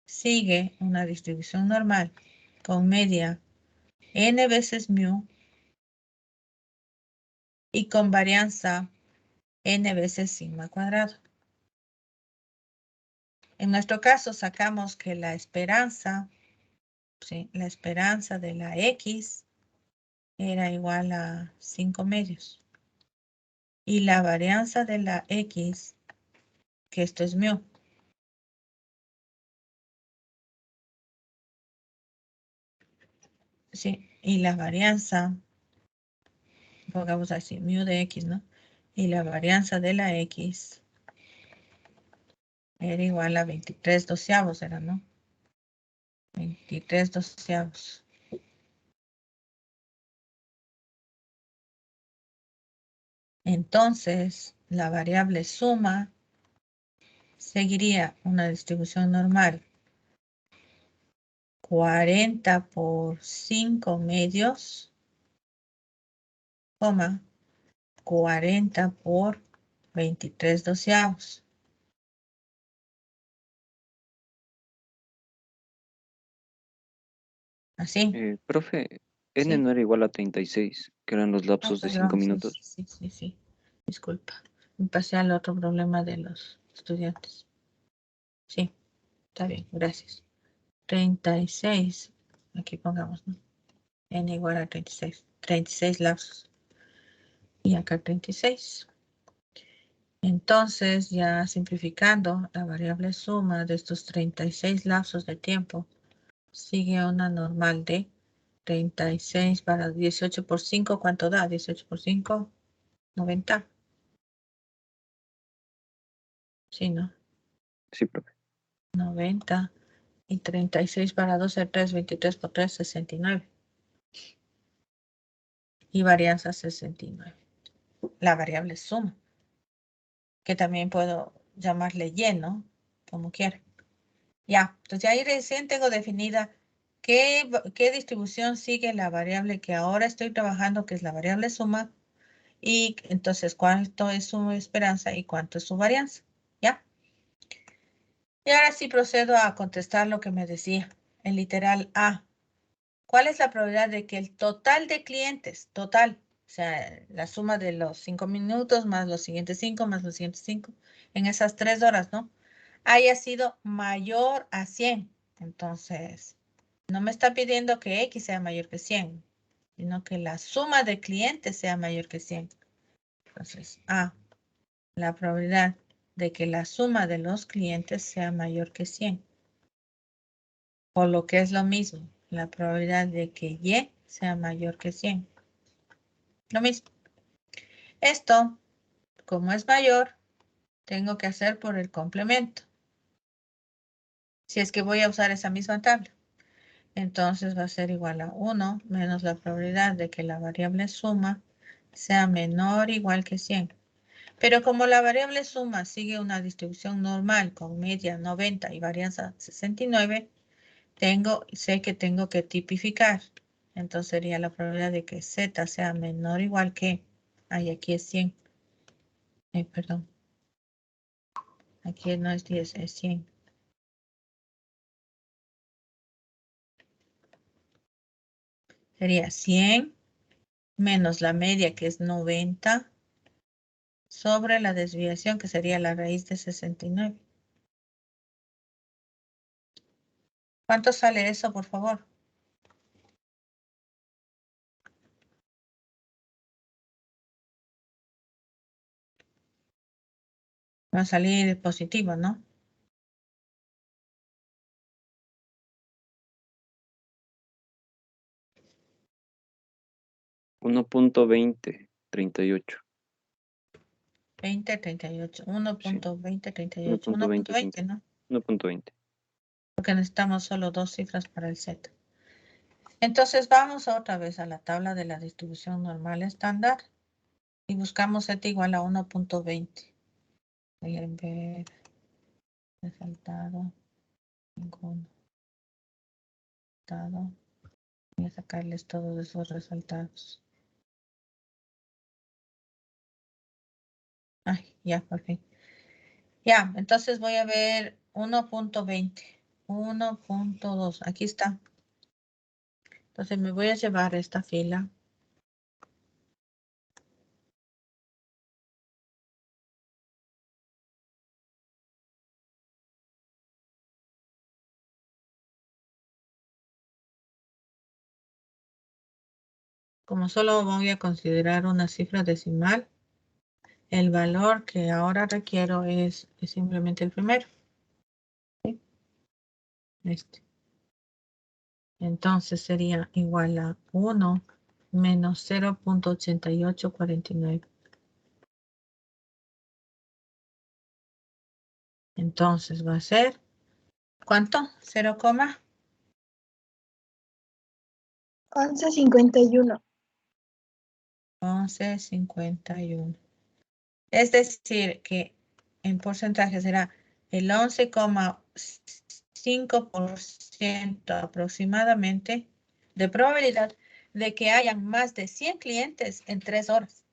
Sigue una distribución normal con media n veces mu y con varianza n veces sigma cuadrado. En nuestro caso sacamos que la esperanza, ¿sí? La esperanza de la x era igual a 5 medios. Y la varianza de la x, que esto es mu, ¿sí? Y la varianza, pongamos así, mu de x, ¿no? Y la varianza de la x era igual a 23 doceavos, era, ¿no? 23 doceavos. Entonces, la variable suma seguiría una distribución normal. 40 por 5 medios, coma, 40 por 23 doceavos. ¿Así? Profe, n Sí. no era igual a 36, que eran los lapsos de 5 Perdón, sí, minutos. sí. Disculpa. Me pasé al otro problema de los estudiantes. Sí, está bien, gracias. 36. Aquí pongamos, ¿no? N igual a 36. 36 lapsos. Y acá 36. Entonces, ya simplificando, la variable suma de estos 36 lapsos de tiempo sigue una normal de 36 para 18 por 5. ¿Cuánto da? 18 por 5, 90. Sí, ¿no? Sí, profe. 90. Y 36 para 12, 3, 23 por 3, 69. Y varianza 69. La variable suma, que también puedo llamarle y, ¿no? Como quiera. Ya, entonces ahí recién tengo definida qué distribución sigue la variable que ahora estoy trabajando, que es la variable suma, y entonces cuánto es su esperanza y cuánto es su varianza. ¿Ya? Y ahora sí procedo a contestar lo que me decía, el literal A. ¿Cuál es la probabilidad de que el total de clientes, total, o sea, la suma de los 5 minutos más los siguientes 5 más los siguientes 5, en esas 3 horas, ¿no? Haya sido mayor a 100. Entonces, no me está pidiendo que X sea mayor que 100. sino que la suma de clientes sea mayor que 100. Entonces, A, la probabilidad de que la suma de los clientes sea mayor que 100. O lo que es lo mismo, la probabilidad de que Y sea mayor que 100. Lo mismo. Esto, como es mayor, tengo que hacer por el complemento. Si es que voy a usar esa misma tabla. Entonces va a ser igual a 1 menos la probabilidad de que la variable suma sea menor o igual que 100. Pero como la variable suma sigue una distribución normal con media 90 y varianza 69, sé que tengo que tipificar. Entonces sería la probabilidad de que z sea menor o igual que, aquí es 100. Perdón. Aquí no es 10, es 100. Sería 100 menos la media, que es 90, sobre la desviación, que sería la raíz de 69. ¿Cuánto sale eso, por favor? Va a salir positivo, ¿no? 1.2038. 20, 38. 1.20, 38. 1.20, 1.20, ¿no? 1.20. Porque necesitamos solo dos cifras para el z. Entonces vamos otra vez a la tabla de la distribución normal estándar y buscamos z igual a 1.20. Voy a ver resaltado, ninguno. Resaltado. Voy a sacarles todos esos resaltados. Ay, ya, por fin. Ya, entonces voy a ver 1.20. 1.2. Aquí está. Entonces me voy a llevar esta fila. Como solo voy a considerar una cifra decimal, el valor que ahora requiero es simplemente el primero. ¿Sí? Este. Entonces sería igual a 1 menos 0.8849. Entonces va a ser, ¿cuánto? 0, 11.51. 11.51. Es decir, que en porcentaje será el 11,5% aproximadamente de probabilidad de que hayan más de 100 clientes en 3 horas.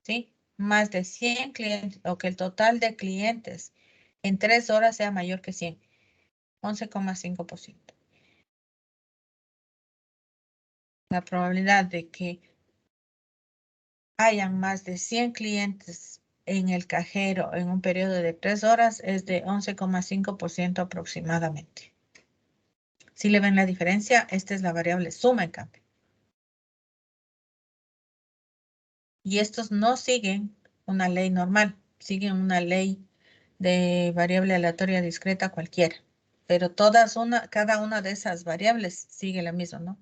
¿Sí? Más de 100 clientes, o que el total de clientes en 3 horas sea mayor que 100. 11,5%. La probabilidad de que hayan más de 100 clientes en el cajero en un periodo de 3 horas es de 11,5% aproximadamente. Si le ven la diferencia, esta es la variable suma en cambio. Y estos no siguen una ley normal, siguen una ley de variable aleatoria discreta cualquiera. Pero cada una de esas variables sigue la misma, ¿no?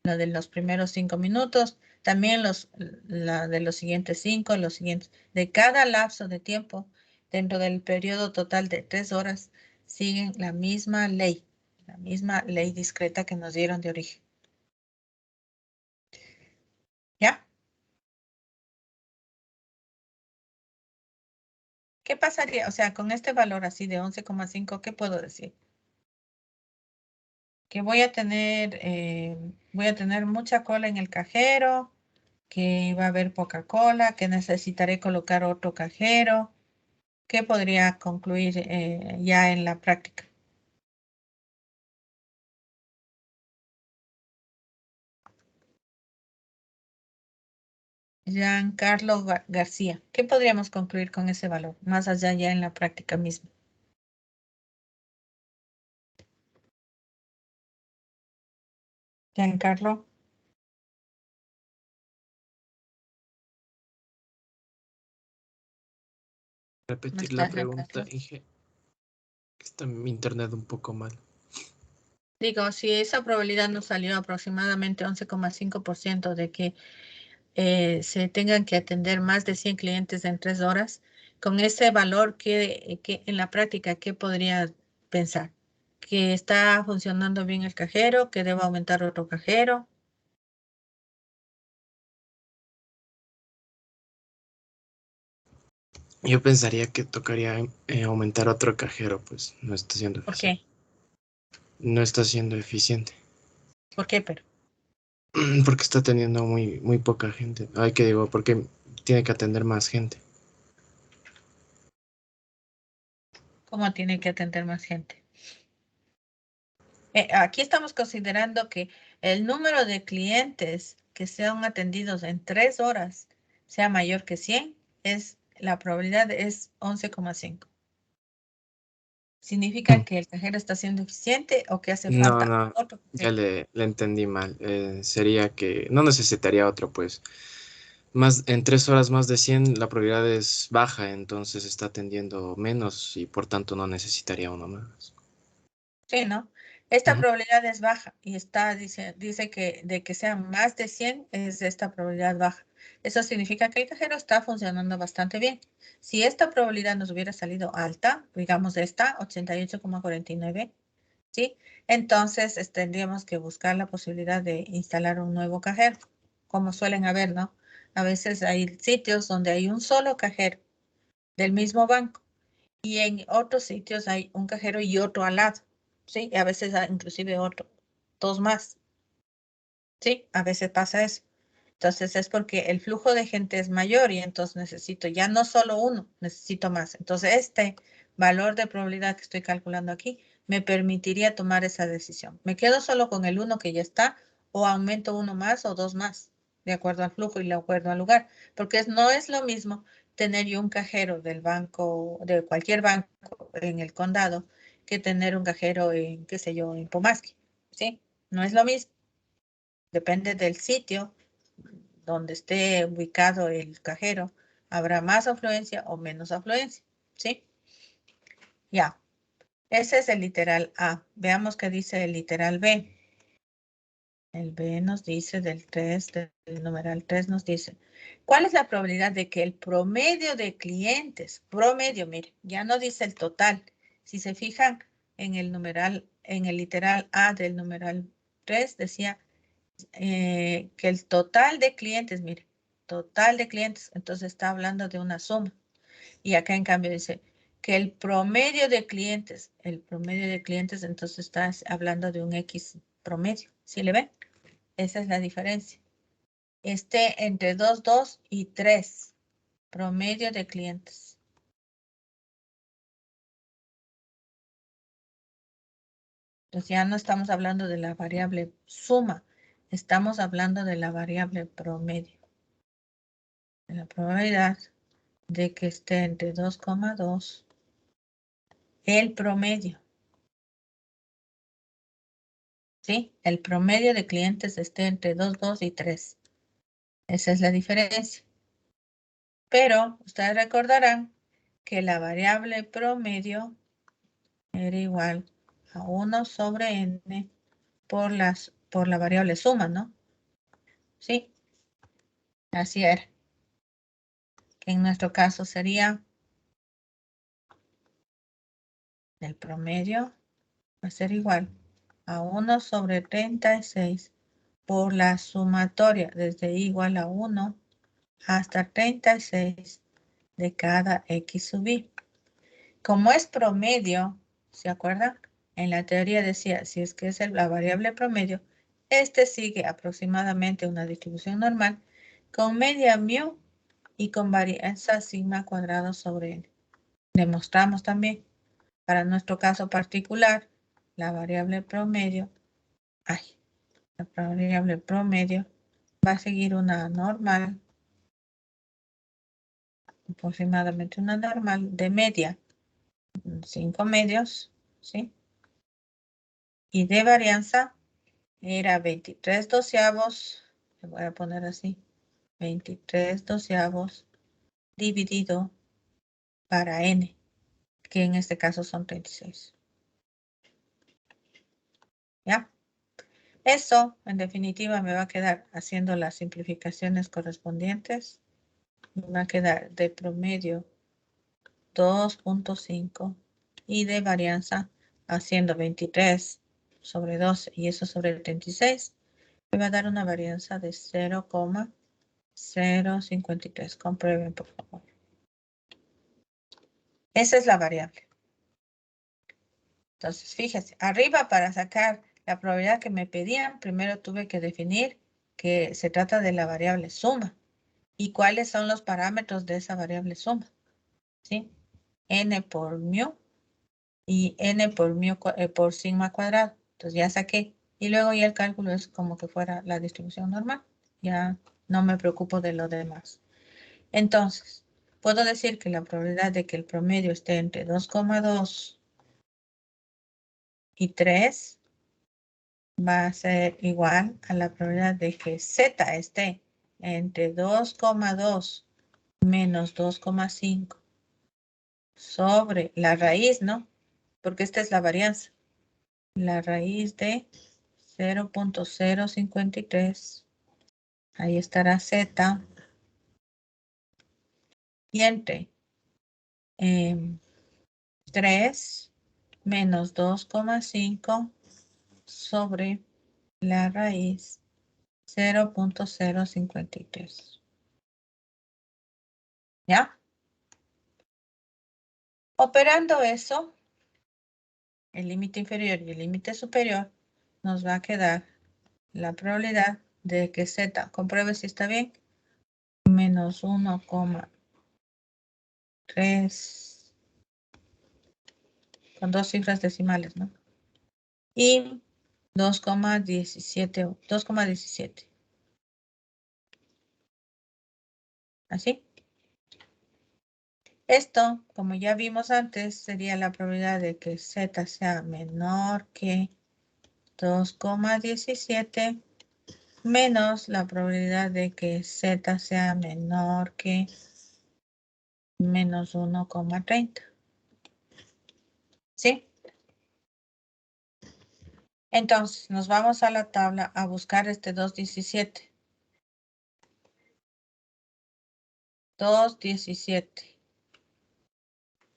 La de los primeros 5 minutos, también la de los siguientes 5, los siguientes. De cada lapso de tiempo, dentro del periodo total de 3 horas, siguen la misma ley discreta que nos dieron de origen. ¿Ya? ¿Qué pasaría? O sea, con este valor así de 11,5, ¿qué puedo decir? Que voy a tener mucha cola en el cajero, que va a haber poca cola, que necesitaré colocar otro cajero. ¿Qué podría concluir ya en la práctica? Giancarlo García. ¿Qué podríamos concluir con ese valor? Más allá ya en la práctica misma. Giancarlo. Repetir ¿Me la estás pregunta, acá? Inge. Está mi internet un poco mal. Digo, si esa probabilidad nos salió aproximadamente 11,5% de que se tengan que atender más de 100 clientes en 3 horas, con ese valor, que en la práctica, ¿qué podría pensar? ¿Que está funcionando bien el cajero? ¿Que debo aumentar otro cajero? Yo pensaría que tocaría aumentar otro cajero, pues no está siendo ¿Por eficiente. qué? No está siendo eficiente. ¿Por qué, pero? Porque está teniendo muy poca gente. Ay, que digo, porque tiene que atender más gente. ¿Cómo tiene que atender más gente? Aquí estamos considerando que el número de clientes que sean atendidos en 3 horas sea mayor que 100, la probabilidad es 11,5. ¿Significa que el cajero está siendo eficiente o que hace No, falta otro ya cajero? le entendí mal. Sería que no necesitaría otro, pues. En 3 horas más de 100 la probabilidad es baja, entonces está atendiendo menos y por tanto no necesitaría uno más. Sí, ¿no? Esta Ujú. probabilidad es baja y dice que de que sean más de 100 es esta probabilidad baja. Eso significa que el cajero está funcionando bastante bien. Si esta probabilidad nos hubiera salido alta, digamos esta, 88,49, ¿sí? Entonces tendríamos que buscar la posibilidad de instalar un nuevo cajero, como suelen haber, ¿no? A veces hay sitios donde hay un solo cajero del mismo banco y en otros sitios hay un cajero y otro al lado, ¿sí? Y a veces hay inclusive dos más, ¿sí? A veces pasa eso. Entonces es porque el flujo de gente es mayor y entonces necesito ya no solo uno, necesito más. Entonces este valor de probabilidad que estoy calculando aquí me permitiría tomar esa decisión. ¿Me quedo solo con el uno que ya está o aumento uno más o dos más? De acuerdo al flujo y de acuerdo al lugar. Porque no es lo mismo tener yo un cajero del banco, de cualquier banco en el condado, que tener un cajero en, qué sé yo, en Pomaski, ¿sí? No es lo mismo. Depende del sitio donde esté ubicado el cajero, habrá más afluencia o menos afluencia, ¿sí? Ya, ese es el literal A. Veamos qué dice el literal B. El B nos dice del numeral 3 nos dice, ¿cuál es la probabilidad de que el promedio de clientes, mire, ya no dice el total. Si se fijan en el literal A del numeral 3 decía que el total de clientes, mire, total de clientes, entonces está hablando de una suma. Y acá en cambio dice que el promedio de clientes, entonces está hablando de un X promedio. ¿Sí le ven? Esa es la diferencia. Entre 2, 2 y 3, promedio de clientes. Entonces ya no estamos hablando de la variable suma, estamos hablando de la variable promedio. De la probabilidad de que esté entre 2,2, el promedio. ¿Sí? El promedio de clientes esté entre 2, 2 y 3. Esa es la diferencia. Pero ustedes recordarán que la variable promedio era igual a 1 sobre n por la variable suma, ¿no? Sí, así era. Que en nuestro caso sería el promedio va a ser igual a 1 sobre 36 por la sumatoria desde igual a 1 hasta 36 de cada x sub y. Como es promedio, ¿se acuerdan? En la teoría decía, si es que es la variable promedio, sigue aproximadamente una distribución normal con media mu y con varianza sigma cuadrado sobre n. Demostramos también, para nuestro caso particular, la variable promedio, la variable promedio va a seguir una normal, aproximadamente una normal de media, 5 medios, ¿sí? Y de varianza era 23 doceavos, le voy a poner así, 23 doceavos dividido para n, que en este caso son 36. ¿Ya? Eso, en definitiva, me va a quedar haciendo las simplificaciones correspondientes. Me va a quedar de promedio 2.5 y de varianza haciendo 23 sobre 12 y eso sobre 36. Me va a dar una varianza de 0,053. Comprueben, por favor. Esa es la variable. Entonces, fíjense, arriba para sacar la probabilidad que me pedían, primero tuve que definir que se trata de la variable suma. ¿Y cuáles son los parámetros de esa variable suma? ¿Sí? N por mu y n por mu por sigma cuadrado. Entonces ya saqué. Y luego ya el cálculo es como que fuera la distribución normal. Ya no me preocupo de lo demás. Entonces, puedo decir que la probabilidad de que el promedio esté entre 2,2 y 3 va a ser igual a la probabilidad de que z esté entre 2,2 menos 2,5 sobre la raíz, ¿no? Porque esta es la varianza. La raíz de 0.053. Ahí estará z. Y entre 3 menos 2,5 sobre la raíz 0.053. ¿Ya? Operando eso, el límite inferior y el límite superior, nos va a quedar la probabilidad de que z, compruebe si está bien, menos 1,3 con dos cifras decimales, ¿no? Y 2,17. ¿Así? Esto, como ya vimos antes, sería la probabilidad de que z sea menor que 2,17 menos la probabilidad de que z sea menor que menos 1,30. ¿Sí? Entonces, nos vamos a la tabla a buscar este 2,17. 2,17.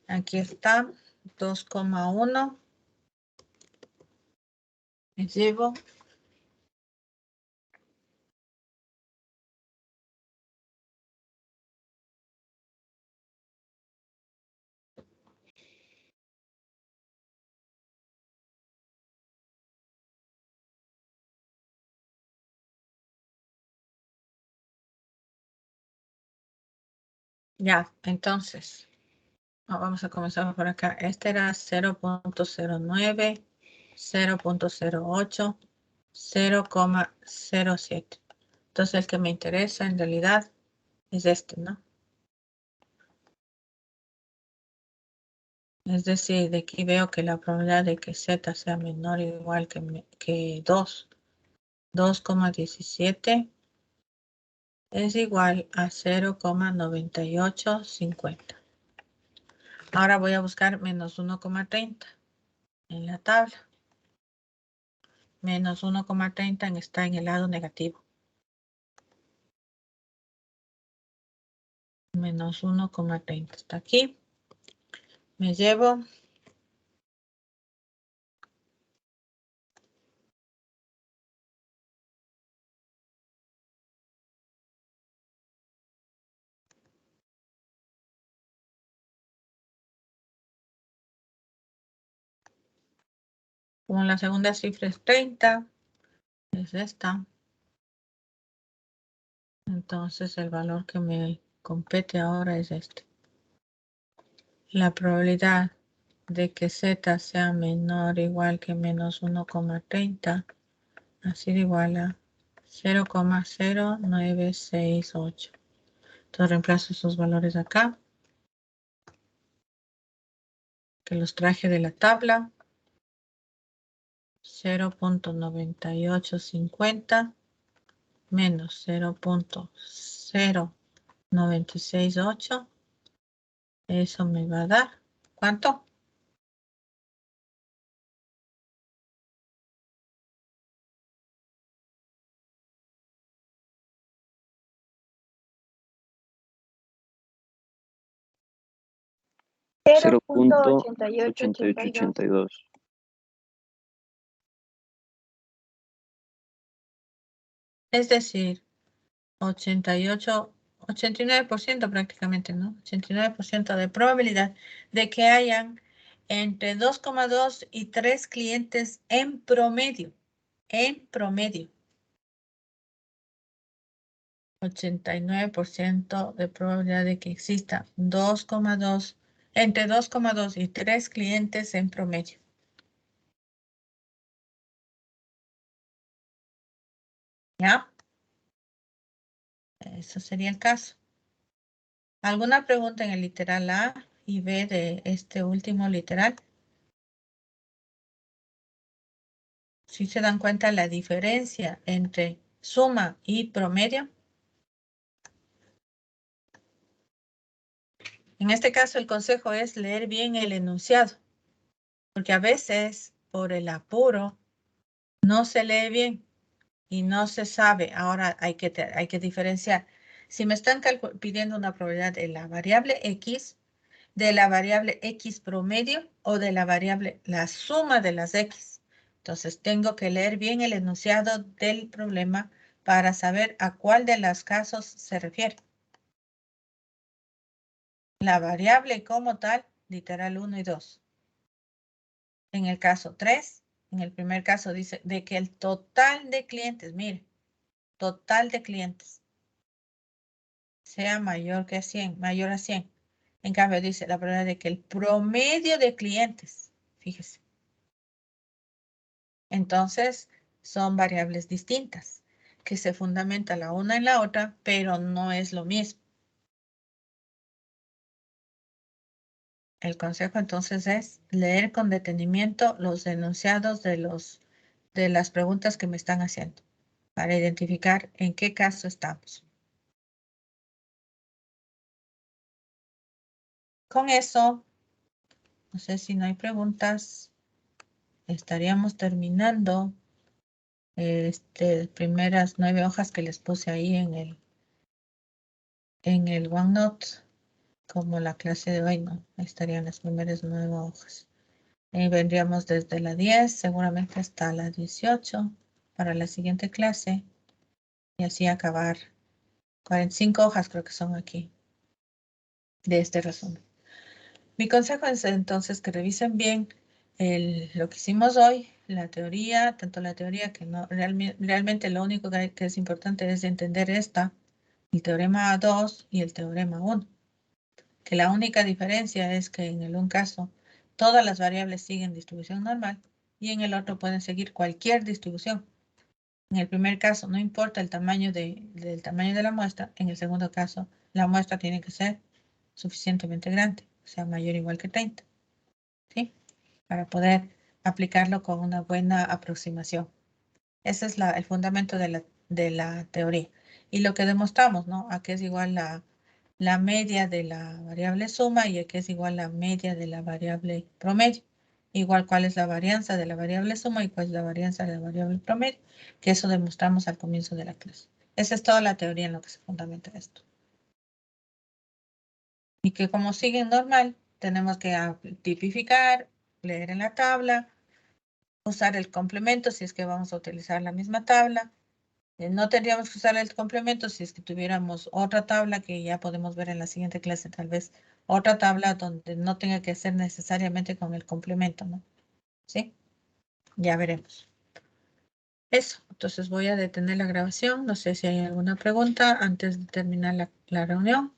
Aquí está, 2,1. Me llevo. Ya, entonces, vamos a comenzar por acá. Este era 0.09, 0.08, 0,07. Entonces, el que me interesa en realidad es este, ¿no? Es decir, de aquí veo que la probabilidad de que z sea menor o igual que 2,17 es igual a 0,9850. Ahora voy a buscar menos 1,30 en la tabla. Menos 1,30 está en el lado negativo. Menos 1,30 está aquí. Me llevo como la segunda cifra es 30, es esta. Entonces el valor que me compete ahora es este. La probabilidad de que z sea menor o igual que menos 1,30 ha sido igual a 0,0968. Entonces reemplazo esos valores acá, que los traje de la tabla. 0.9850 menos 0.0968 Eso me va a dar, ¿cuánto? Cero 0.8882. Es decir, 89% prácticamente, ¿no? 89% de probabilidad de que hayan entre 2,2 y 3 clientes en promedio. En promedio. 89% de probabilidad de que exista 2,2, entre 2,2 y 3 clientes en promedio. ¿Ya? Eso sería el caso. ¿Alguna pregunta en el literal A y B de este último literal? ¿Sí se dan cuenta la diferencia entre suma y promedio? En este caso, el consejo es leer bien el enunciado, porque a veces, por el apuro, no se lee bien y no se sabe. Ahora hay que diferenciar. Si me están pidiendo una probabilidad de la variable X, de la variable X promedio o de la variable, la suma de las X. Entonces, tengo que leer bien el enunciado del problema para saber a cuál de los casos se refiere. La variable como tal, literal 1 y 2. En el caso 3, en el primer caso dice de que el total de clientes, mire, total de clientes sea mayor que 100, mayor a 100. En cambio dice la probabilidad de que el promedio de clientes, fíjese. Entonces, son variables distintas que se fundamentan la una en la otra, pero no es lo mismo. El consejo entonces es leer con detenimiento los enunciados de las preguntas que me están haciendo para identificar en qué caso estamos. Con eso, no sé si no hay preguntas, estaríamos terminando primeras 9 hojas que les puse ahí en el OneNote. Como la clase de hoy, ¿no? Ahí estarían las primeras 9 hojas. Vendríamos desde la 10, seguramente hasta la 18 para la siguiente clase. Y así acabar. 45 hojas creo que son aquí de este resumen. Mi consejo es entonces que revisen bien lo que hicimos hoy, la teoría, tanto la teoría que no realmente lo único que es importante es entender el teorema 2 y el teorema 1. Que la única diferencia es que en un caso todas las variables siguen distribución normal y en el otro pueden seguir cualquier distribución. En el primer caso no importa el tamaño del tamaño de la muestra, en el segundo caso la muestra tiene que ser suficientemente grande, o sea mayor o igual que 30, ¿sí? Para poder aplicarlo con una buena aproximación. Ese es el fundamento de la teoría. Y lo que demostramos, ¿no? A qué es igual la media de la variable suma y a qué es igual la media de la variable promedio. Igual cuál es la varianza de la variable suma y cuál es la varianza de la variable promedio, que eso demostramos al comienzo de la clase. Esa es toda la teoría en lo que se fundamenta esto. Y que como sigue normal, tenemos que tipificar, leer en la tabla, usar el complemento si es que vamos a utilizar la misma tabla. No tendríamos que usar el complemento si es que tuviéramos otra tabla que ya podemos ver en la siguiente clase, tal vez otra tabla donde no tenga que ser necesariamente con el complemento, ¿no? ¿Sí? Ya veremos. Eso, entonces voy a detener la grabación. No sé si hay alguna pregunta antes de terminar la reunión.